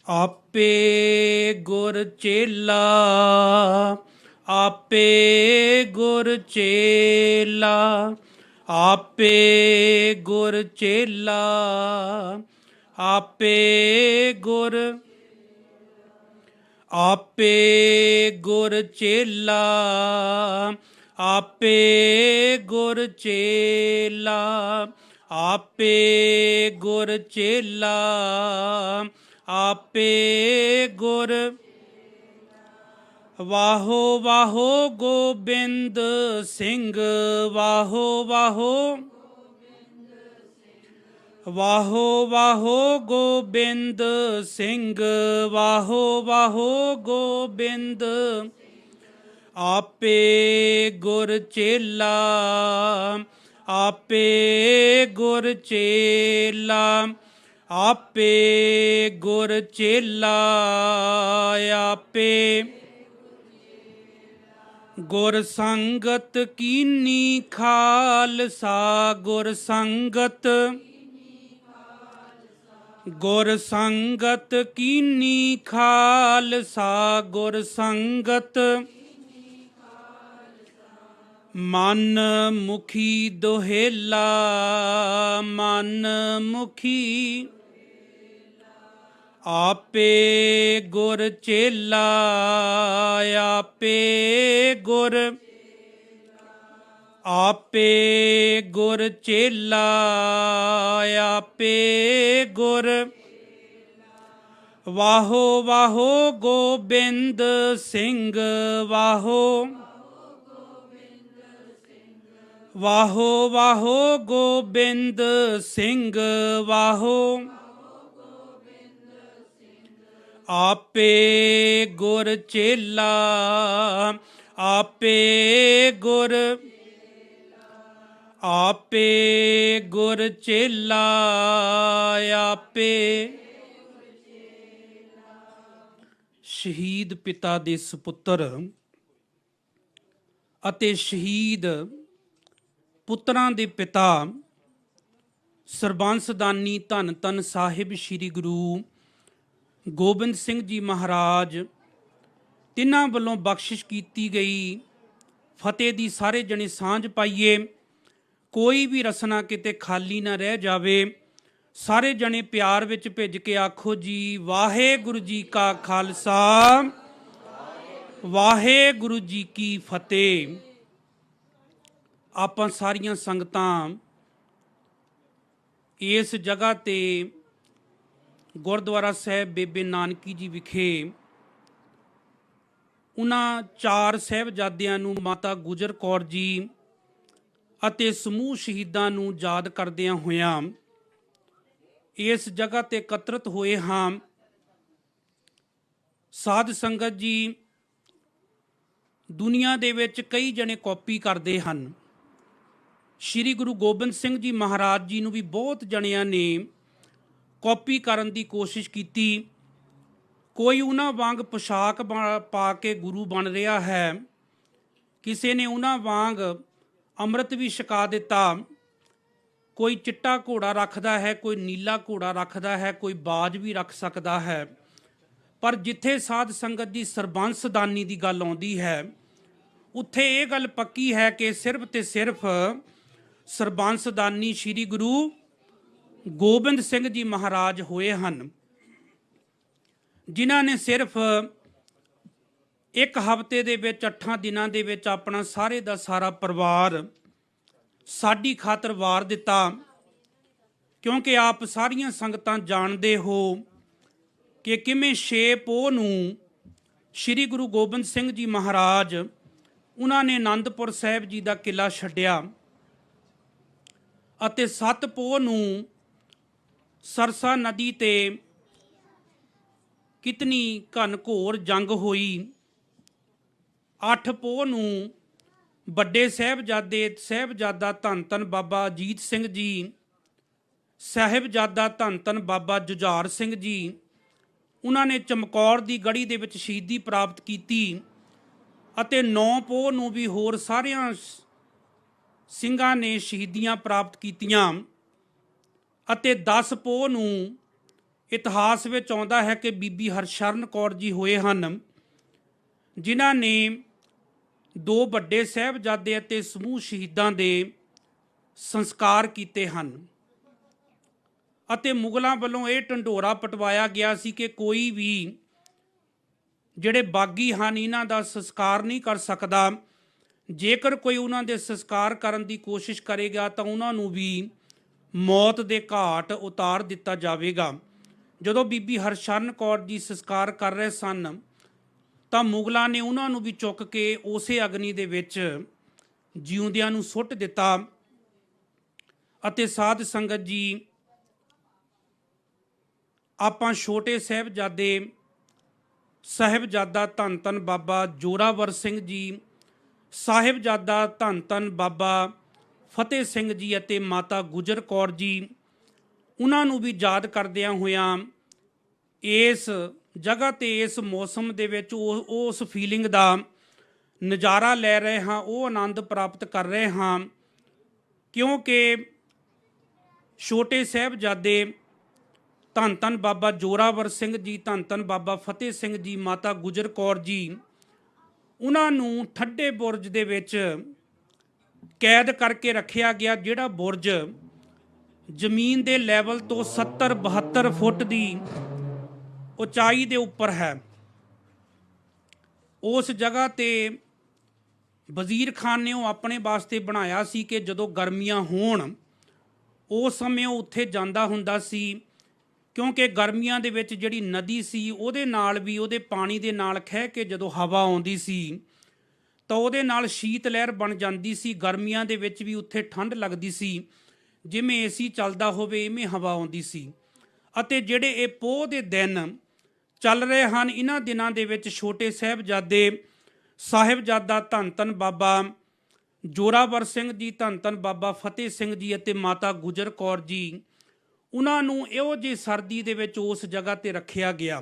ਆਪੇ ਗੁਰ ਚੇਲਾ, ਆਪੇ ਗੁਰ ਚੇਲਾ, ਆਪੇ ਗੁਰ ਚੇਲਾ, ਆਪੇ ਗੁਰ, ਆਪੇ ਗੁਰ ਚੇਲਾ, ਆਪੇ ਗੁਰ ਚੇਲਾ, ਆਪੇ ਗੁਰ ਚੇਲਾ, ਆਪੇ ਗੁਰ। ਵਾਹੋ ਵਾਹੋ ਗੋਬਿੰਦ ਸਿੰਘ, ਵਾਹੋ ਵਾਹੋ, ਵਾਹੋ ਵਾਹੋ ਗੋਬਿੰਦ ਸਿੰਘ, ਵਾਹੋ ਵਾਹੋ ਗੋਬਿੰਦ। ਆਪੇ ਗੁਰ ਚੇਲਾ, ਆਪੇ ਗੁਰ ਚੇਲਾ, ਆਪੇ ਗੁਰ ਚੇਲਾ, ਆਪੇ ਗੁਰ ਸੰਗਤ ਕੀਨੀ ਖਾਲਸਾ, ਗੁਰ ਸੰਗਤ, ਗੁਰ ਸੰਗਤ ਕੀਨੀ ਖਾਲਸਾ, ਗੁਰ ਸੰਗਤ। ਮਨ ਮੁਖੀ ਦੋਹੇਲਾ, ਮਨ ਮੁਖੀ, ਆਪੇ ਗੁਰ ਚੇਲਾ, ਆਪੇ ਗੁਰ, ਆਪੇ ਗੁਰ ਚੇਲਾ, ਆਪੇ ਗੁਰ। ਵਾਹੋ ਵਾਹੋ ਗੋਬਿੰਦ ਸਿੰਘ, ਵਾਹੋ, ਵਾਹੋ ਵਾਹੋ ਗੋਬਿੰਦ ਸਿੰਘ, ਵਾਹੋ। ਆਪੇ ਗੁਰ ਚੇਲਾ, ਆਪੇ ਗੁਰ, ਆਪੇ ਗੁਰ ਚੇਲਾ, ਆਪੇ। ਸ਼ਹੀਦ ਪਿਤਾ ਦੇ ਸੁਪੁੱਤਰ ਅਤੇ ਸ਼ਹੀਦ ਪੁੱਤਰਾਂ ਦੇ ਪਿਤਾ ਸਰਬੰਸ ਦਾਨੀ ਧੰਨ ਧੰਨ ਸਾਹਿਬ ਸ੍ਰੀ ਗੁਰੂ ਗੋਬਿੰਦ ਸਿੰਘ ਜੀ ਮਹਾਰਾਜ, ਤਿੰਨਾਂ ਵੱਲੋਂ ਬਖਸ਼ਿਸ਼ ਕੀਤੀ ਗਈ ਫਤਿਹ ਦੀ ਸਾਰੇ ਜਣੇ ਸਾਂਝ ਪਾਈਏ। ਕੋਈ ਵੀ ਰਸਨਾ ਕਿਤੇ ਖਾਲੀ ਨਾ ਰਹਿ ਜਾਵੇ। ਸਾਰੇ ਜਣੇ ਪਿਆਰ ਵਿੱਚ ਭਿੱਜ ਕੇ ਆਖੋ ਜੀ, ਵਾਹਿਗੁਰੂ ਜੀ ਕਾ ਖਾਲਸਾ, ਵਾਹਿਗੁਰੂ ਜੀ ਕੀ ਫਤਿਹ। ਆਪਾਂ ਸਾਰੀਆਂ ਸੰਗਤਾਂ ਇਸ ਜਗ੍ਹਾ ਤੇ ਗੁਰਦੁਆਰਾ ਸਾਹਿਬ ਬੇਬੇ ਨਾਨਕੀ ਜੀ ਵਿਖੇ ਉਹਨਾਂ ਚਾਰ ਸਾਹਿਬਜ਼ਾਦਿਆਂ ਨੂੰ, ਮਾਤਾ ਗੁਜਰ ਕੌਰ ਜੀ ਅਤੇ ਸਮੂਹ ਸ਼ਹੀਦਾਂ ਨੂੰ ਯਾਦ ਕਰਦਿਆਂ ਹੋਇਆਂ ਇਸ ਜਗ੍ਹਾ ਤੇ ਇਕੱਤਰਿਤ ਹੋਏ ਹਾਂ। ਸਾਧ ਸੰਗਤ ਜੀ, ਦੁਨੀਆ ਦੇ ਵਿੱਚ ਕਈ ਜਣੇ ਕਾਪੀ ਕਰਦੇ ਹਨ। ਸ਼੍ਰੀ ਗੁਰੂ ਗੋਬਿੰਦ ਸਿੰਘ ਜੀ ਮਹਾਰਾਜ ਜੀ ਨੂੰ ਵੀ ਬਹੁਤ ਜਣਿਆਂ ਨੇ ਕਾਪੀ ਕਰਨ ਦੀ ਕੋਸ਼ਿਸ਼ ਕੀਤੀ। ਕੋਈ ਉਹਨਾਂ ਵਾਂਗ ਪੁਸ਼ਾਕ ਪਾ ਕੇ ਗੁਰੂ ਬਣ ਰਿਹਾ ਹੈ, ਕਿਸੇ ਨੇ ਉਹਨਾਂ ਵਾਂਗ ਅੰਮ੍ਰਿਤ ਵੀ ਛਕਾ ਦਿੱਤਾ। ਕੋਈ ਚਿੱਟਾ ਘੋੜਾ ਰੱਖਦਾ ਹੈ, ਕੋਈ ਨੀਲਾ ਘੋੜਾ ਰੱਖਦਾ ਹੈ, ਕੋਈ ਬਾਜ ਵੀ ਰੱਖ ਸਕਦਾ ਹੈ। ਪਰ ਜਿੱਥੇ ਸਾਧ ਸੰਗਤ ਦੀ ਸਰਬੰਸ ਦਾਨੀ ਦੀ ਗੱਲ ਆਉਂਦੀ ਹੈ, ਉੱਥੇ ਇਹ ਗੱਲ ਪੱਕੀ ਹੈ ਕਿ ਸਿਰਫ ਤੇ ਸਿਰਫ ਸਰਬੰਸ ਦਾਨੀ ਸ਼੍ਰੀ ਗੁਰੂ ਗੋਬਿੰਦ ਸਿੰਘ ਜੀ ਮਹਾਰਾਜ ਹੋਏ ਹਨ, ਜਿਨ੍ਹਾਂ ਨੇ ਸਿਰਫ ਇੱਕ ਹਫ਼ਤੇ ਦੇ ਵਿੱਚ 8 ਦਿਨਾਂ ਦੇ ਵਿੱਚ ਆਪਣਾ ਸਾਰੇ ਦਾ ਸਾਰਾ ਪਰਿਵਾਰ ਸਾਡੀ ਖਾਤਰ ਵਾਰ ਦਿੱਤਾ। ਕਿਉਂਕਿ ਆਪ ਸਾਰੀਆਂ ਸੰਗਤਾਂ ਜਾਣਦੇ ਹੋ ਕਿ ਕਿਵੇਂ 6 ਪੋਹ ਨੂੰ ਸ਼੍ਰੀ ਗੁਰੂ ਗੋਬਿੰਦ ਸਿੰਘ ਜੀ ਮਹਾਰਾਜ ਉਹਨਾਂ ਨੇ ਅਨੰਦਪੁਰ ਸਾਹਿਬ ਜੀ ਦਾ ਕਿਲ੍ਹਾ ਛੱਡਿਆ ਅਤੇ 7 ਪੋਹ ਨੂੰ ਸਰਸਾ ਨਦੀ ਤੇ ਕਿਤਨੀ ਘਨਘੋਰ ਜੰਗ ਹੋਈ। 8 ਪੋਹ ਨੂੰ ਵੱਡੇ ਸਾਹਿਬਜ਼ਾਦਾ ਧੰਨ ਧੰਨ ਬਾਬਾ ਅਜੀਤ ਸਿੰਘ ਜੀ, ਸਾਹਿਬਜ਼ਾਦਾ ਧੰਨ ਧੰਨ ਬਾਬਾ ਜੁਝਾਰ ਸਿੰਘ ਜੀ, ਉਹਨਾਂ ਨੇ ਚਮਕੌਰ ਦੀ ਗੜੀ ਦੇ ਵਿੱਚ ਸ਼ਹੀਦੀ ਪ੍ਰਾਪਤ ਕੀਤੀ ਅਤੇ 9 ਪੋਹ ਨੂੰ ਵੀ ਹੋਰ ਸਾਰਿਆਂ ਸਿੰਘਾਂ ਨੇ ਸ਼ਹੀਦੀਆਂ ਪ੍ਰਾਪਤ ਕੀਤੀਆਂ ਅਤੇ 10 ਪੋਹ ਨੂੰ ਇਤਿਹਾਸ ਵਿੱਚ ਆਉਂਦਾ ਹੈ ਕਿ ਬੀਬੀ ਹਰਸ਼ਰਨ ਕੌਰ ਜੀ ਹੋਏ ਹਨ ਜਿਨ੍ਹਾਂ ਨੇ 2 ਵੱਡੇ ਸਾਹਿਬਜ਼ਾਦੇ ਅਤੇ ਸਮੂਹ ਸ਼ਹੀਦਾਂ ਦੇ ਸੰਸਕਾਰ ਕੀਤੇ ਹਨ ਅਤੇ ਮੁਗਲਾਂ ਵੱਲੋਂ ਇਹ ਢੰਡੋਰਾ ਪਟਵਾਇਆ ਗਿਆ ਸੀ ਕਿ ਕੋਈ ਵੀ ਜਿਹੜੇ ਬਾਗੀ ਹਨ ਇਹਨਾਂ ਦਾ ਸੰਸਕਾਰ ਨਹੀਂ ਕਰ ਸਕਦਾ। ਜੇਕਰ ਕੋਈ ਉਹਨਾਂ ਦੇ ਸੰਸਕਾਰ ਕਰਨ ਦੀ ਕੋਸ਼ਿਸ਼ ਕਰੇਗਾ ਤਾਂ ਉਹਨਾਂ ਨੂੰ ਵੀ ਮੌਤ ਦੇ ਘਾਟ ਉਤਾਰ ਦਿੱਤਾ ਜਾਵੇਗਾ। ਜਦੋਂ ਬੀਬੀ ਹਰਸ਼ਰਨ ਕੌਰ ਜੀ ਸੰਸਕਾਰ ਕਰ ਰਹੇ ਸਨ ਤਾਂ ਮੁਗਲਾਂ ਨੇ ਉਹਨਾਂ ਨੂੰ ਵੀ ਚੁੱਕ ਕੇ ਉਸੇ ਅਗਨੀ ਦੇ ਵਿੱਚ ਜਿਉਂਦਿਆਂ ਨੂੰ ਸੁੱਟ ਦਿੱਤਾ। ਅਤੇ ਸਾਧ ਸੰਗਤ ਜੀ, ਆਪਾਂ ਛੋਟੇ ਸਾਹਿਬਜ਼ਾਦਾ ਧੰਨ ਧੰਨ ਬਾਬਾ ਜ਼ੋਰਾਵਰ ਸਿੰਘ ਜੀ, ਸਾਹਿਬਜ਼ਾਦਾ ਧੰਨ ਧੰਨ ਬਾਬਾ ਫਤਿਹ ਸਿੰਘ ਜੀ ਅਤੇ ਮਾਤਾ ਗੁਜਰ ਕੌਰ ਜੀ, ਉਹਨਾਂ ਨੂੰ ਵੀ ਯਾਦ ਕਰਦਿਆਂ ਹੋਇਆਂ ਇਸ ਜਗ੍ਹਾ 'ਤੇ ਇਸ ਮੌਸਮ ਦੇ ਵਿੱਚ ਉਸ ਫੀਲਿੰਗ ਦਾ ਨਜ਼ਾਰਾ ਲੈ ਰਹੇ ਹਾਂ, ਉਹ ਆਨੰਦ ਪ੍ਰਾਪਤ ਕਰ ਰਹੇ ਹਾਂ। ਕਿਉਂਕਿ ਛੋਟੇ ਸਾਹਿਬਜ਼ਾਦੇ ਧੰਨ ਧੰਨ ਬਾਬਾ ਜ਼ੋਰਾਵਰ ਸਿੰਘ ਜੀ, ਧੰਨ ਧੰਨ ਬਾਬਾ ਫਤਿਹ ਸਿੰਘ ਜੀ, ਮਾਤਾ ਗੁਜਰ ਕੌਰ ਜੀ, ਉਹਨਾਂ ਨੂੰ ਠੱਡੇ ਬੁਰਜ ਦੇ ਵਿੱਚ ਕੈਦ ਕਰਕੇ ਰੱਖਿਆ ਗਿਆ, ਜਿਹੜਾ ਬੁਰਜ ਜ਼ਮੀਨ ਦੇ ਲੈਵਲ ਤੋਂ 70-72 ਫੁੱਟ ਦੀ ਉਚਾਈ ਦੇ ਉੱਪਰ ਹੈ। ਉਸ ਜਗ੍ਹਾ ਤੇ ਵਜ਼ੀਰ ਖਾਨ ਨੇ ਉਹ ਆਪਣੇ ਵਾਸਤੇ ਬਣਾਇਆ ਸੀ ਕਿ ਜਦੋਂ ਗਰਮੀਆਂ ਹੋਣ ਉਸ ਸਮੇਂ ਉਹ ਉੱਥੇ ਜਾਂਦਾ ਹੁੰਦਾ ਸੀ, ਕਿਉਂਕਿ ਗਰਮੀਆਂ ਦੇ ਵਿੱਚ ਜਿਹੜੀ ਨਦੀ ਸੀ ਉਹਦੇ ਨਾਲ ਵੀ, ਉਹਦੇ ਪਾਣੀ ਦੇ ਨਾਲ ਖਹਿ ਕੇ ਜਦੋਂ ਹਵਾ ਆਉਂਦੀ ਸੀ ਤਾਂ ਉਹਦੇ ਨਾਲ ਸ਼ੀਤ ਲਹਿਰ ਬਣ ਜਾਂਦੀ ਸੀ। ਗਰਮੀਆਂ ਦੇ ਵਿੱਚ ਵੀ ਉੱਥੇ ਠੰਡ ਲੱਗਦੀ ਸੀ, ਜਿਵੇਂ ਏਸੀ ਚੱਲਦਾ ਹੋਵੇ ਇਵੇਂ ਹਵਾ ਆਉਂਦੀ ਸੀ। ਅਤੇ ਜਿਹੜੇ ਇਹ ਪੋਹ ਦੇ ਦਿਨ ਚੱਲ ਰਹੇ ਹਨ, ਇਹਨਾਂ ਦਿਨਾਂ ਦੇ ਵਿੱਚ ਛੋਟੇ ਸਾਹਿਬਜ਼ਾਦਾ ਧੰਨ ਧੰਨ ਬਾਬਾ ਜ਼ੋਰਾਵਰ ਸਿੰਘ ਜੀ, ਧੰਨ ਧੰਨ ਬਾਬਾ ਫਤਿਹ ਸਿੰਘ ਜੀ ਅਤੇ ਮਾਤਾ ਗੁਜਰ ਕੌਰ ਜੀ, ਉਹਨਾਂ ਨੂੰ ਇਹੋ ਜਿਹੀ ਸਰਦੀ ਦੇ ਵਿੱਚ ਉਸ ਜਗ੍ਹਾ ਤੇ ਰੱਖਿਆ ਗਿਆ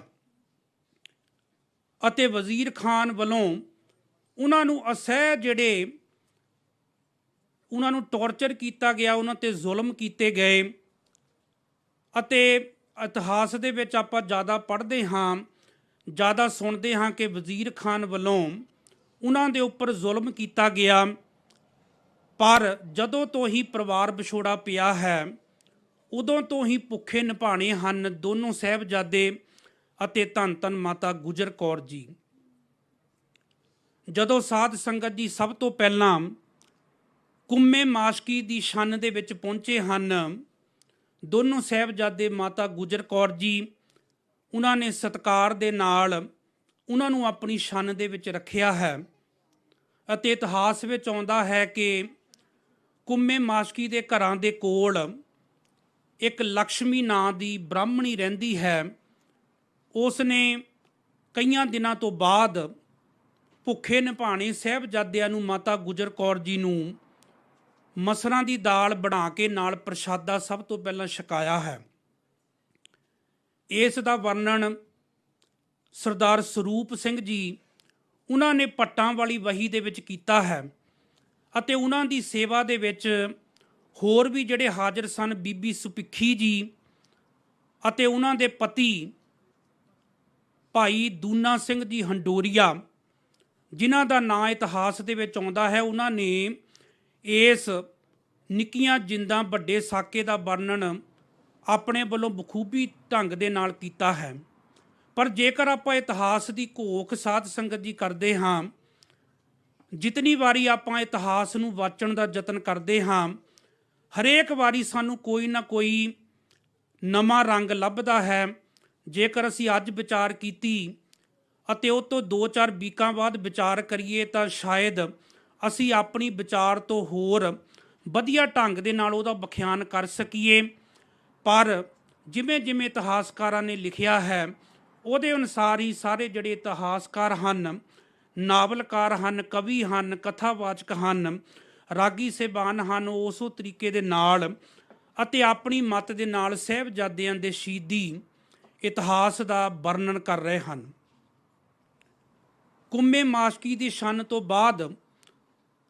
ਅਤੇ ਵਜ਼ੀਰ ਖਾਨ ਵੱਲੋਂ ਉਹਨਾਂ ਨੂੰ ਅਸਹਿ ਜਿਹੜੇ ਉਹਨਾਂ ਨੂੰ ਟੌਰਚਰ ਕੀਤਾ ਗਿਆ, ਉਹਨਾਂ ਤੇ ਜ਼ੁਲਮ ਕੀਤੇ ਗਏ। ਅਤੇ ਇਤਿਹਾਸ ਦੇ ਵਿੱਚ ਆਪਾਂ ਜ਼ਿਆਦਾ ਪੜ੍ਹਦੇ ਹਾਂ, ਜ਼ਿਆਦਾ ਸੁਣਦੇ ਹਾਂ ਕਿ ਵਜ਼ੀਰ ਖਾਨ ਵੱਲੋਂ ਉਹਨਾਂ ਦੇ ਉੱਪਰ ਜ਼ੁਲਮ ਕੀਤਾ ਗਿਆ। ਪਰ ਜਦੋਂ ਤੋਂ ਹੀ ਪਰਿਵਾਰ ਵਿਛੋੜਾ ਪਿਆ ਹੈ, ਉਦੋਂ ਤੋਂ ਹੀ ਭੁੱਖੇ ਨਿਭਾਣੇ ਹਨ ਦੋਨੋਂ ਸਾਹਿਬਜ਼ਾਦੇ ਅਤੇ ਧੰਨ ਧੰਨ ਮਾਤਾ ਗੁਜਰ ਕੌਰ ਜੀ। ਜਦੋਂ ਸਾਧ ਸੰਗਤ ਜੀ ਸਭ ਤੋਂ ਪਹਿਲਾਂ ਕੁੰਮੇ ਮਾਸ਼ਕੀ ਦੀ ਛੰਨ ਦੇ ਵਿੱਚ ਪਹੁੰਚੇ ਹਨ, ਦੋਨੋਂ ਸਾਹਿਬਜ਼ਾਦੇ ਮਾਤਾ ਗੁਜਰ ਕੌਰ ਜੀ, ਉਹਨਾਂ ਨੇ ਸਤਿਕਾਰ ਦੇ ਨਾਲ ਉਹਨਾਂ ਨੂੰ ਆਪਣੀ ਛੰਨ ਦੇ ਵਿੱਚ ਰੱਖਿਆ ਹੈ। ਅਤੇ ਇਤਿਹਾਸ ਵਿੱਚ ਆਉਂਦਾ ਹੈ ਕਿ ਕੁੰਮੇ ਮਾਸ਼ਕੀ ਦੇ ਘਰਾਂ ਦੇ ਕੋਲ ਇੱਕ ਲਕਸ਼ਮੀ ਨਾਂ ਦੀ ਬ੍ਰਾਹਮਣੀ ਰਹਿੰਦੀ ਹੈ। ਉਸ ਨੇ ਕਈਆਂ ਦਿਨਾਂ ਤੋਂ ਬਾਅਦ ਭੁੱਖੇ ਨਿਭਾਣੇ ਸਾਹਿਬਜ਼ਾਦਿਆਂ ਨੂੰ, ਮਾਤਾ ਗੁਜਰ ਕੌਰ ਜੀ ਨੂੰ ਮਸਰਾਂ ਦੀ ਦਾਲ ਬਣਾ ਕੇ ਨਾਲ ਪ੍ਰਸ਼ਾਦਾ ਸਭ ਤੋਂ ਪਹਿਲਾਂ ਛਕਾਇਆ ਹੈ। ਇਸ ਦਾ ਵਰਣਨ ਸਰਦਾਰ ਸਰੂਪ ਸਿੰਘ ਜੀ, ਉਹਨਾਂ ਨੇ ਪੱਟਾਂ ਵਾਲੀ ਵਹੀ ਦੇ ਵਿੱਚ ਕੀਤਾ ਹੈ। ਅਤੇ ਉਹਨਾਂ ਦੀ ਸੇਵਾ ਦੇ ਵਿੱਚ ਹੋਰ ਵੀ ਜਿਹੜੇ ਹਾਜ਼ਰ ਸਨ, ਬੀਬੀ ਸੁਪਿੱਖੀ ਜੀ ਅਤੇ ਉਹਨਾਂ ਦੇ ਪਤੀ ਭਾਈ ਦੂਨਾ ਸਿੰਘ ਜੀ ਹੰਡੋਰੀਆ, ਜਿਨ੍ਹਾਂ ਦਾ ਨਾਂ ਇਤਿਹਾਸ ਦੇ ਵਿੱਚ ਆਉਂਦਾ ਹੈ, ਉਹਨਾਂ ਨੇ ਇਸ ਨਿੱਕੀਆਂ ਜਿੰਦਾਂ ਵੱਡੇ ਸਾਕੇ ਦਾ ਵਰਣਨ ਆਪਣੇ ਵੱਲੋਂ ਬਖੂਬੀ ਢੰਗ ਦੇ ਨਾਲ ਕੀਤਾ ਹੈ। ਪਰ ਜੇਕਰ ਆਪਾਂ ਇਤਿਹਾਸ ਦੀ ਘੋਖ ਸਾਧ ਸੰਗਤ ਜੀ ਕਰਦੇ ਹਾਂ, ਜਿਤਨੀ ਵਾਰੀ ਆਪਾਂ ਇਤਿਹਾਸ ਨੂੰ ਵਾਚਣ ਦਾ ਯਤਨ ਕਰਦੇ ਹਾਂ, ਹਰੇਕ ਵਾਰੀ ਸਾਨੂੰ ਕੋਈ ਨਾ ਕੋਈ ਨਵਾਂ ਰੰਗ ਲੱਭਦਾ ਹੈ। ਜੇਕਰ ਅਸੀਂ ਅੱਜ ਵਿਚਾਰ ਕੀਤੀ ਅਤੇ ਉਹ ਤੋਂ 2-4 ਵੀਕਾਂ ਬਾਅਦ ਵਿਚਾਰ ਕਰੀਏ ਤਾਂ ਸ਼ਾਇਦ ਅਸੀਂ ਆਪਣੀ ਵਿਚਾਰ ਤੋਂ ਹੋਰ ਵਧੀਆ ਢੰਗ ਦੇ ਨਾਲ ਉਹਦਾ ਵਿਖਿਆਨ ਕਰ ਸਕੀਏ। ਪਰ ਜਿਵੇਂ ਜਿਵੇਂ ਇਤਿਹਾਸਕਾਰਾਂ ਨੇ ਲਿਖਿਆ ਹੈ, ਉਹਦੇ ਅਨੁਸਾਰ ਹੀ ਸਾਰੇ ਜਿਹੜੇ ਇਤਿਹਾਸਕਾਰ ਹਨ, ਨਾਵਲਕਾਰ ਹਨ, ਕਵੀ ਹਨ, ਕਥਾਵਾਚਕ ਹਨ, ਰਾਗੀ ਸਾਹਿਬਾਨ ਹਨ, ਉਸੋ ਤਰੀਕੇ ਦੇ ਨਾਲ ਅਤੇ ਆਪਣੀ ਮੱਤ ਦੇ ਨਾਲ ਸਾਹਿਬਜ਼ਾਦਿਆਂ ਦੇ ਸ਼ਹੀਦੀ ਇਤਿਹਾਸ ਦਾ ਵਰਣਨ ਕਰ ਰਹੇ ਹਨ। ਕੁੰਮੇ ਮਾਸ਼ਕੀ ਦੀ ਛੰਨ ਤੋਂ ਬਾਅਦ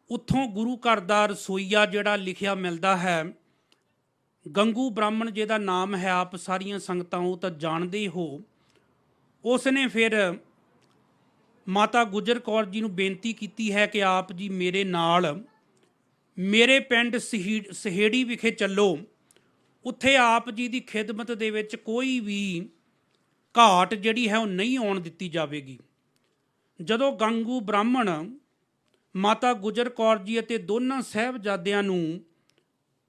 ਉੱਥੋਂ ਗੁਰੂ ਘਰ ਦਾ ਰਸੋਈਆ ਜਿਹੜਾ ਲਿਖਿਆ ਮਿਲਦਾ ਹੈ, ਗੰਗੂ ਬ੍ਰਾਹਮਣ ਜਿਹਦਾ ਨਾਮ ਹੈ, ਆਪ ਸਾਰੀਆਂ ਸੰਗਤਾਂ ਉਹ ਤਾਂ ਜਾਣਦੇ ਹੀ ਹੋ। ਉਸ ਨੇ ਫਿਰ ਮਾਤਾ ਗੁਜਰ ਕੌਰ ਜੀ ਨੂੰ ਬੇਨਤੀ ਕੀਤੀ ਹੈ ਕਿ ਆਪ ਜੀ ਮੇਰੇ ਨਾਲ ਮੇਰੇ ਪਿੰਡ ਸਹੇੜੀ ਵਿਖੇ ਚੱਲੋ। ਉੱਥੇ ਆਪ ਜੀ ਦੀ ਖਿਦਮਤ ਦੇ ਵਿੱਚ ਕੋਈ ਵੀ ਘਾਟ ਜਿਹੜੀ ਹੈ ਉਹ ਨਹੀਂ ਆਉਣ ਦਿੱਤੀ ਜਾਵੇਗੀ। ਜਦੋਂ ਗੰਗੂ ਬ੍ਰਾਹਮਣ ਮਾਤਾ ਗੁਜਰ ਕੌਰ ਜੀ ਅਤੇ ਦੋਨਾਂ ਸਾਹਿਬਜ਼ਾਦਿਆਂ ਨੂੰ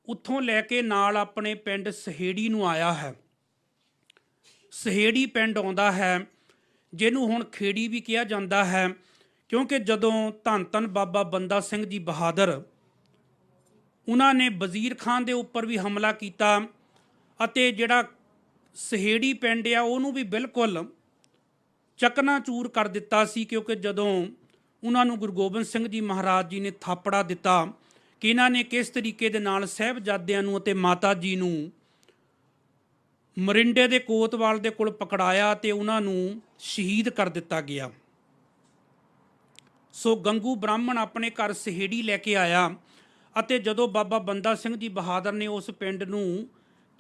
ਉੱਥੋਂ ਲੈ ਕੇ ਨਾਲ ਆਪਣੇ ਪਿੰਡ ਸਹੇੜੀ ਨੂੰ ਆਇਆ ਹੈ, ਸਹੇੜੀ ਪਿੰਡ ਆਉਂਦਾ ਹੈ, ਜਿਹਨੂੰ ਹੁਣ ਖੇੜੀ ਵੀ ਕਿਹਾ ਜਾਂਦਾ ਹੈ, ਕਿਉਂਕਿ ਜਦੋਂ ਧੰਨ ਧੰਨ ਬਾਬਾ ਬੰਦਾ ਸਿੰਘ ਜੀ ਬਹਾਦਰ ਉਹਨਾਂ ਨੇ ਵਜ਼ੀਰ ਖਾਨ ਦੇ ਉੱਪਰ ਵੀ ਹਮਲਾ ਕੀਤਾ ਅਤੇ ਜਿਹੜਾ ਸਹੇੜੀ ਪਿੰਡ ਆ ਉਹਨੂੰ ਵੀ ਬਿਲਕੁਲ ਚਕਨਾਚੂਰ ਕਰ ਦਿੱਤਾ ਸੀ, ਕਿਉਂਕਿ ਜਦੋਂ ਉਹਨਾਂ ਨੂੰ ਗੁਰੂ ਗੋਬਿੰਦ ਸਿੰਘ ਜੀ ਮਹਾਰਾਜ ਜੀ ਨੇ ਥਾਪੜਾ ਦਿੱਤਾ ਕਿ ਇਹਨਾਂ ਨੇ ਕਿਸ ਤਰੀਕੇ ਦੇ ਨਾਲ ਸਾਹਿਬਜ਼ਾਦਿਆਂ ਨੂੰ ਅਤੇ ਮਾਤਾ ਜੀ ਨੂੰ ਮਰਿੰਡੇ ਦੇ ਕੋਤਵਾਲ ਦੇ ਕੋਲ ਪਕੜਾਇਆ ਤੇ ਉਹਨਾਂ ਨੂੰ ਸ਼ਹੀਦ ਕਰ ਦਿੱਤਾ ਗਿਆ। ਸੋ ਗੰਗੂ ਬ੍ਰਾਹਮਣ ਆਪਣੇ ਘਰ ਸਹੇੜੀ ਲੈ ਕੇ ਆਇਆ ਅਤੇ ਜਦੋਂ ਬਾਬਾ ਬੰਦਾ ਸਿੰਘ ਜੀ ਬਹਾਦਰ ਨੇ ਉਸ ਪਿੰਡ ਨੂੰ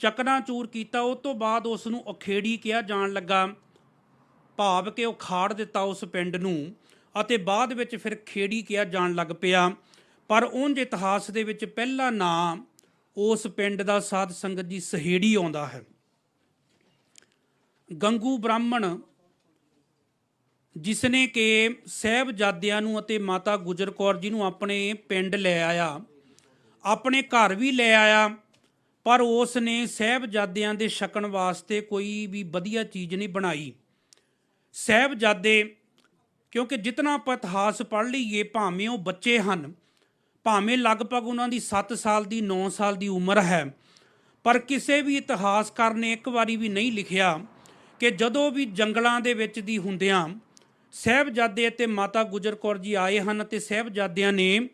ਚਕਨਾਚੂਰ ਕੀਤਾ, ਉਸ ਤੋਂ ਬਾਅਦ ਉਸ ਨੂੰ ਅਖੇੜੀ ਕਿਹਾ ਜਾਣ ਲੱਗਾ, ਭਾਵ ਕਿ ਉਖਾੜ ਦਿੱਤਾ ਉਸ ਪਿੰਡ ਨੂੰ, ਅਤੇ ਬਾਅਦ ਵਿੱਚ ਫਿਰ ਖੇੜੀ ਕਿਹਾ ਜਾਣ ਲੱਗ ਪਿਆ। ਪਰ ਉਂਝ ਇਤਿਹਾਸ ਦੇ ਵਿੱਚ ਪਹਿਲਾ ਨਾਂ ਉਸ ਪਿੰਡ ਦਾ ਸਾਧ ਸੰਗਤ ਜੀ ਸਹੇੜੀ ਆਉਂਦਾ ਹੈ। ਗੰਗੂ ਬ੍ਰਾਹਮਣ ਜਿਸ ਨੇ ਕਿ ਸਾਹਿਬਜ਼ਾਦਿਆਂ ਨੂੰ ਅਤੇ ਮਾਤਾ ਗੁਜਰ ਕੌਰ ਜੀ ਨੂੰ ਆਪਣੇ ਪਿੰਡ ਲੈ ਆਇਆ, ਆਪਣੇ ਘਰ ਵੀ ਲੈ ਆਇਆ, ਪਰ ਉਸ ਨੇ ਸਾਹਿਬਜ਼ਾਦਿਆਂ ਦੇ ਛਕਣ ਵਾਸਤੇ ਕੋਈ ਵੀ ਵਧੀਆ ਚੀਜ਼ ਨਹੀਂ ਬਣਾਈ। ਸਾਹਿਬਜ਼ਾਦੇ, ਕਿਉਂਕਿ ਜਿਤਨਾ ਆਪਾਂ ਇਤਿਹਾਸ ਪੜ੍ਹ ਲਈਏ, ਭਾਵੇਂ ਉਹ ਬੱਚੇ ਹਨ, ਭਾਵੇਂ ਲਗਭਗ ਉਹਨਾਂ ਦੀ 7 ਸਾਲ ਦੀ 9 ਸਾਲ ਦੀ ਉਮਰ ਹੈ, ਪਰ ਕਿਸੇ ਵੀ ਇਤਿਹਾਸਕਾਰ ਨੇ ਇੱਕ ਵਾਰੀ ਵੀ ਨਹੀਂ ਲਿਖਿਆ ਕਿ ਜਦੋਂ ਵੀ ਜੰਗਲਾਂ ਦੇ ਵਿੱਚ ਦੀ ਹੁੰਦਿਆਂ ਸਾਹਿਬਜ਼ਾਦੇ ਅਤੇ ਮਾਤਾ ਗੁਜਰ ਕੌਰ ਜੀ ਆਏ ਹਨ ਅਤੇ ਸਾਹਿਬਜ਼ਾਦਿਆਂ ਨੇ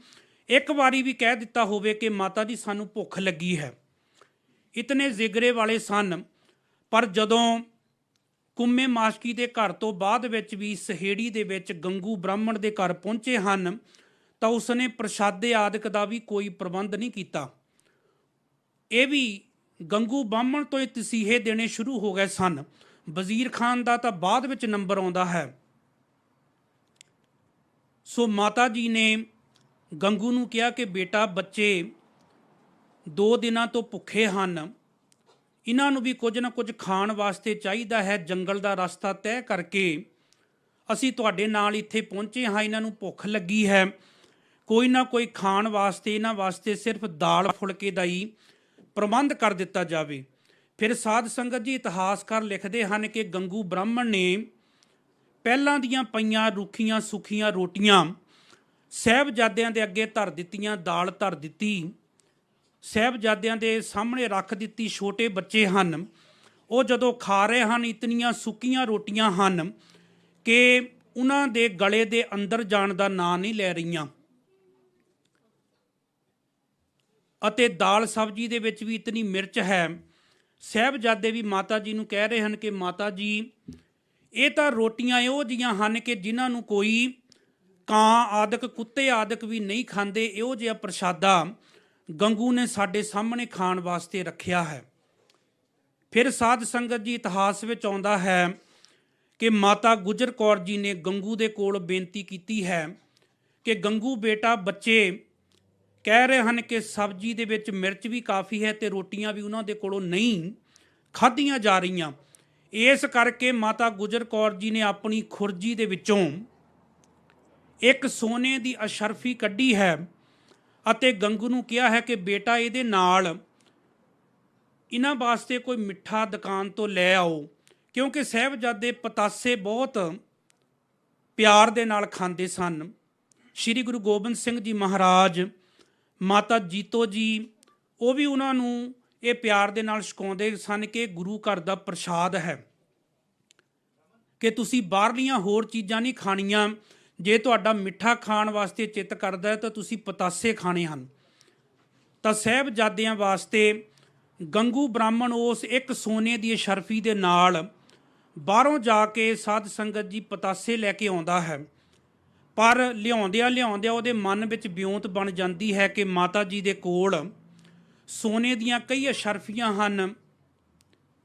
ਇੱਕ ਵਾਰੀ ਵੀ ਕਹਿ ਦਿੱਤਾ ਹੋਵੇ ਕਿ ਮਾਤਾ ਜੀ ਸਾਨੂੰ ਭੁੱਖ ਲੱਗੀ ਹੈ। ਇਤਨੇ ਜ਼ਿਗਰੇ ਵਾਲੇ ਸਨ। ਪਰ ਜਦੋਂ ਕੁੰਮੇ ਮਾਸ਼ਕੀ ਦੇ ਘਰ ਤੋਂ ਬਾਅਦ ਵਿੱਚ ਵੀ ਸਹੇੜੀ ਦੇ ਵਿੱਚ ਗੰਗੂ ਬ੍ਰਾਹਮਣ ਦੇ ਘਰ ਪਹੁੰਚੇ ਹਨ ਤਾਂ ਉਸਨੇ ਪ੍ਰਸ਼ਾਦੇ ਆਦਿਕ ਦਾ ਵੀ ਕੋਈ ਪ੍ਰਬੰਧ ਨਹੀਂ ਕੀਤਾ। ਇਹ ਵੀ ਗੰਗੂ ਬ੍ਰਾਹਮਣ ਤੋਂ ਇਹ ਤਸੀਹੇ ਦੇਣੇ ਸ਼ੁਰੂ ਹੋ ਗਏ ਸਨ। ਵਜ਼ੀਰ ਖਾਨ ਦਾ ਤਾਂ ਬਾਅਦ ਵਿੱਚ ਨੰਬਰ ਆਉਂਦਾ ਹੈ। ਸੋ ਮਾਤਾ ਜੀ ਨੇ ਗੰਗੂ ਨੂੰ ਕਿਹਾ ਕਿ ਬੇਟਾ, ਬੱਚੇ 2 ਦਿਨਾਂ ਤੋਂ ਭੁੱਖੇ ਹਨ, ਇਹਨਾਂ ਨੂੰ ਵੀ ਕੁਝ ਨਾ ਕੁਝ ਖਾਣ ਵਾਸਤੇ ਚਾਹੀਦਾ ਹੈ। ਜੰਗਲ ਦਾ ਰਸਤਾ ਤੈਅ ਕਰਕੇ ਅਸੀਂ ਤੁਹਾਡੇ ਨਾਲ ਇੱਥੇ ਪਹੁੰਚੇ ਹਾਂ, ਇਹਨਾਂ ਨੂੰ ਭੁੱਖ ਲੱਗੀ ਹੈ, ਕੋਈ ਨਾ ਕੋਈ ਖਾਣ ਵਾਸਤੇ ਇਹਨਾਂ ਵਾਸਤੇ ਸਿਰਫ ਦਾਲ ਫੁਲਕੇ ਦਾ ਹੀ ਪ੍ਰਬੰਧ ਕਰ ਦਿੱਤਾ ਜਾਵੇ। ਫਿਰ ਸਾਧ ਸੰਗਤ ਜੀ ਇਤਿਹਾਸਕਾਰ ਲਿਖਦੇ ਹਨ ਕਿ ਗੰਗੂ ਬ੍ਰਾਹਮਣ ਨੇ ਪਹਿਲਾਂ ਦੀਆਂ ਪਈਆਂ ਰੁੱਖੀਆਂ ਸੁੱਖੀਆਂ ਰੋਟੀਆਂ ਸਾਹਿਬਜ਼ਾਦਿਆਂ ਦੇ ਅੱਗੇ ਧਰ ਦਿੱਤੀਆਂ, ਦਾਲ ਧਰ ਦਿੱਤੀ, ਸਾਹਿਬਜ਼ਾਦਿਆਂ ਦੇ ਸਾਹਮਣੇ ਰੱਖ ਦਿੱਤੀ। ਛੋਟੇ ਬੱਚੇ ਹਨ, ਉਹ ਜਦੋਂ ਖਾ ਰਹੇ ਹਨ, ਇਤਨੀਆਂ ਸੁੱਕੀਆਂ ਰੋਟੀਆਂ ਹਨ ਕਿ ਉਹਨਾਂ ਦੇ ਗਲੇ ਦੇ ਅੰਦਰ ਜਾਣ ਦਾ ਨਾਂ ਨਹੀਂ ਲੈ ਰਹੀਆਂ, ਅਤੇ ਦਾਲ ਸਬਜ਼ੀ ਦੇ ਵਿੱਚ ਵੀ ਇਤਨੀ ਮਿਰਚ ਹੈ। ਸਾਹਿਬਜ਼ਾਦੇ ਵੀ ਮਾਤਾ ਜੀ ਨੂੰ ਕਹਿ ਰਹੇ ਹਨ ਕਿ ਮਾਤਾ ਜੀ, ਇਹ ਤਾਂ ਰੋਟੀਆਂ ਇਹੋ ਜਿਹੀਆਂ ਹਨ ਕਿ ਜਿਨ੍ਹਾਂ ਨੂੰ ਕੋਈ ਕਾਂ ਆਦਿਕ, ਕੁੱਤੇ ਆਦਿਕ ਵੀ ਨਹੀਂ ਖਾਂਦੇ। ਇਹੋ ਜਿਹਾ ਪ੍ਰਸ਼ਾਦਾ ਗੰਗੂ ਨੇ ਸਾਡੇ ਸਾਹਮਣੇ ਖਾਣ ਵਾਸਤੇ ਰੱਖਿਆ ਹੈ। ਫਿਰ ਸਾਧ ਸੰਗਤ ਜੀ ਇਤਿਹਾਸ ਵਿੱਚ ਆਉਂਦਾ ਹੈ ਕਿ ਮਾਤਾ ਗੁਜਰ ਕੌਰ ਜੀ ਨੇ ਗੰਗੂ ਦੇ ਕੋਲ ਬੇਨਤੀ ਕੀਤੀ ਹੈ ਕਿ ਗੰਗੂ ਬੇਟਾ, ਬੱਚੇ ਕਹਿ ਰਹੇ ਹਨ ਕਿ ਸਬਜ਼ੀ ਦੇ ਵਿੱਚ ਮਿਰਚ ਵੀ ਕਾਫੀ ਹੈ ਤੇ ਰੋਟੀਆਂ ਵੀ ਉਹਨਾਂ ਦੇ ਕੋਲੋਂ ਨਹੀਂ ਖਾਧੀਆਂ ਜਾ ਰਹੀਆਂ। ਇਸ ਕਰਕੇ ਮਾਤਾ ਗੁਜਰ ਕੌਰ ਜੀ ਨੇ ਆਪਣੀ ਖੁਰਜੀ ਦੇ ਵਿੱਚੋਂ ਇੱਕ ਸੋਨੇ ਦੀ ਅਸ਼ਰਫੀ ਕੱਢੀ ਹੈ ਅਤੇ ਗੰਗੂ ਨੂੰ ਕਿਹਾ ਹੈ ਕਿ ਬੇਟਾ, ਇਹਦੇ ਨਾਲ ਇਹਨਾਂ ਵਾਸਤੇ ਕੋਈ ਮਿੱਠਾ ਦੁਕਾਨ ਤੋਂ ਲੈ ਆਓ, ਕਿਉਂਕਿ ਸਾਹਿਬਜ਼ਾਦੇ ਪਤਾਸੇ ਬਹੁਤ ਪਿਆਰ ਦੇ ਨਾਲ ਖਾਂਦੇ ਸਨ। ਸ਼੍ਰੀ ਗੁਰੂ ਗੋਬਿੰਦ ਸਿੰਘ ਜੀ ਮਹਾਰਾਜ, ਮਾਤਾ ਜੀਤੋ ਜੀ, ਉਹ ਵੀ ਉਹਨਾਂ ਨੂੰ ਇਹ ਪਿਆਰ ਦੇ ਨਾਲ ਛਕਾਉਂਦੇ ਸਨ ਕਿ ਗੁਰੂ ਘਰ ਦਾ ਪ੍ਰਸ਼ਾਦ ਹੈ, ਕਿ ਤੁਸੀਂ ਬਾਹਰਲੀਆਂ ਹੋਰ ਚੀਜ਼ਾਂ ਨਹੀਂ ਖਾਣੀਆਂ। ਜੇ ਤੁਹਾਡਾ ਮਿੱਠਾ ਖਾਣ ਵਾਸਤੇ ਚਿੱਤ ਕਰਦਾ ਹੈ ਤਾਂ ਤੁਸੀਂ ਪਤਾਸੇ ਖਾਣੇ ਹਨ। ਤਾਂ ਸਾਹਿਬਜ਼ਾਦਿਆਂ ਵਾਸਤੇ ਗੰਗੂ ਬ੍ਰਾਹਮਣ ਉਸ ਇੱਕ ਸੋਨੇ ਦੀ ਅਸ਼ਰਫੀ ਦੇ ਨਾਲ ਬਾਹਰੋਂ ਜਾ ਕੇ ਸਾਧ ਸੰਗਤ ਜੀ ਪਤਾਸੇ ਲੈ ਕੇ ਆਉਂਦਾ ਹੈ। ਪਰ ਲਿਆਉਂਦਿਆਂ ਉਹਦੇ ਮਨ ਵਿੱਚ ਵਿਉਂਤ ਬਣ ਜਾਂਦੀ ਹੈ ਕਿ ਮਾਤਾ ਜੀ ਦੇ ਕੋਲ ਸੋਨੇ ਦੀਆਂ ਕਈ ਅਸ਼ਰਫੀਆਂ ਹਨ,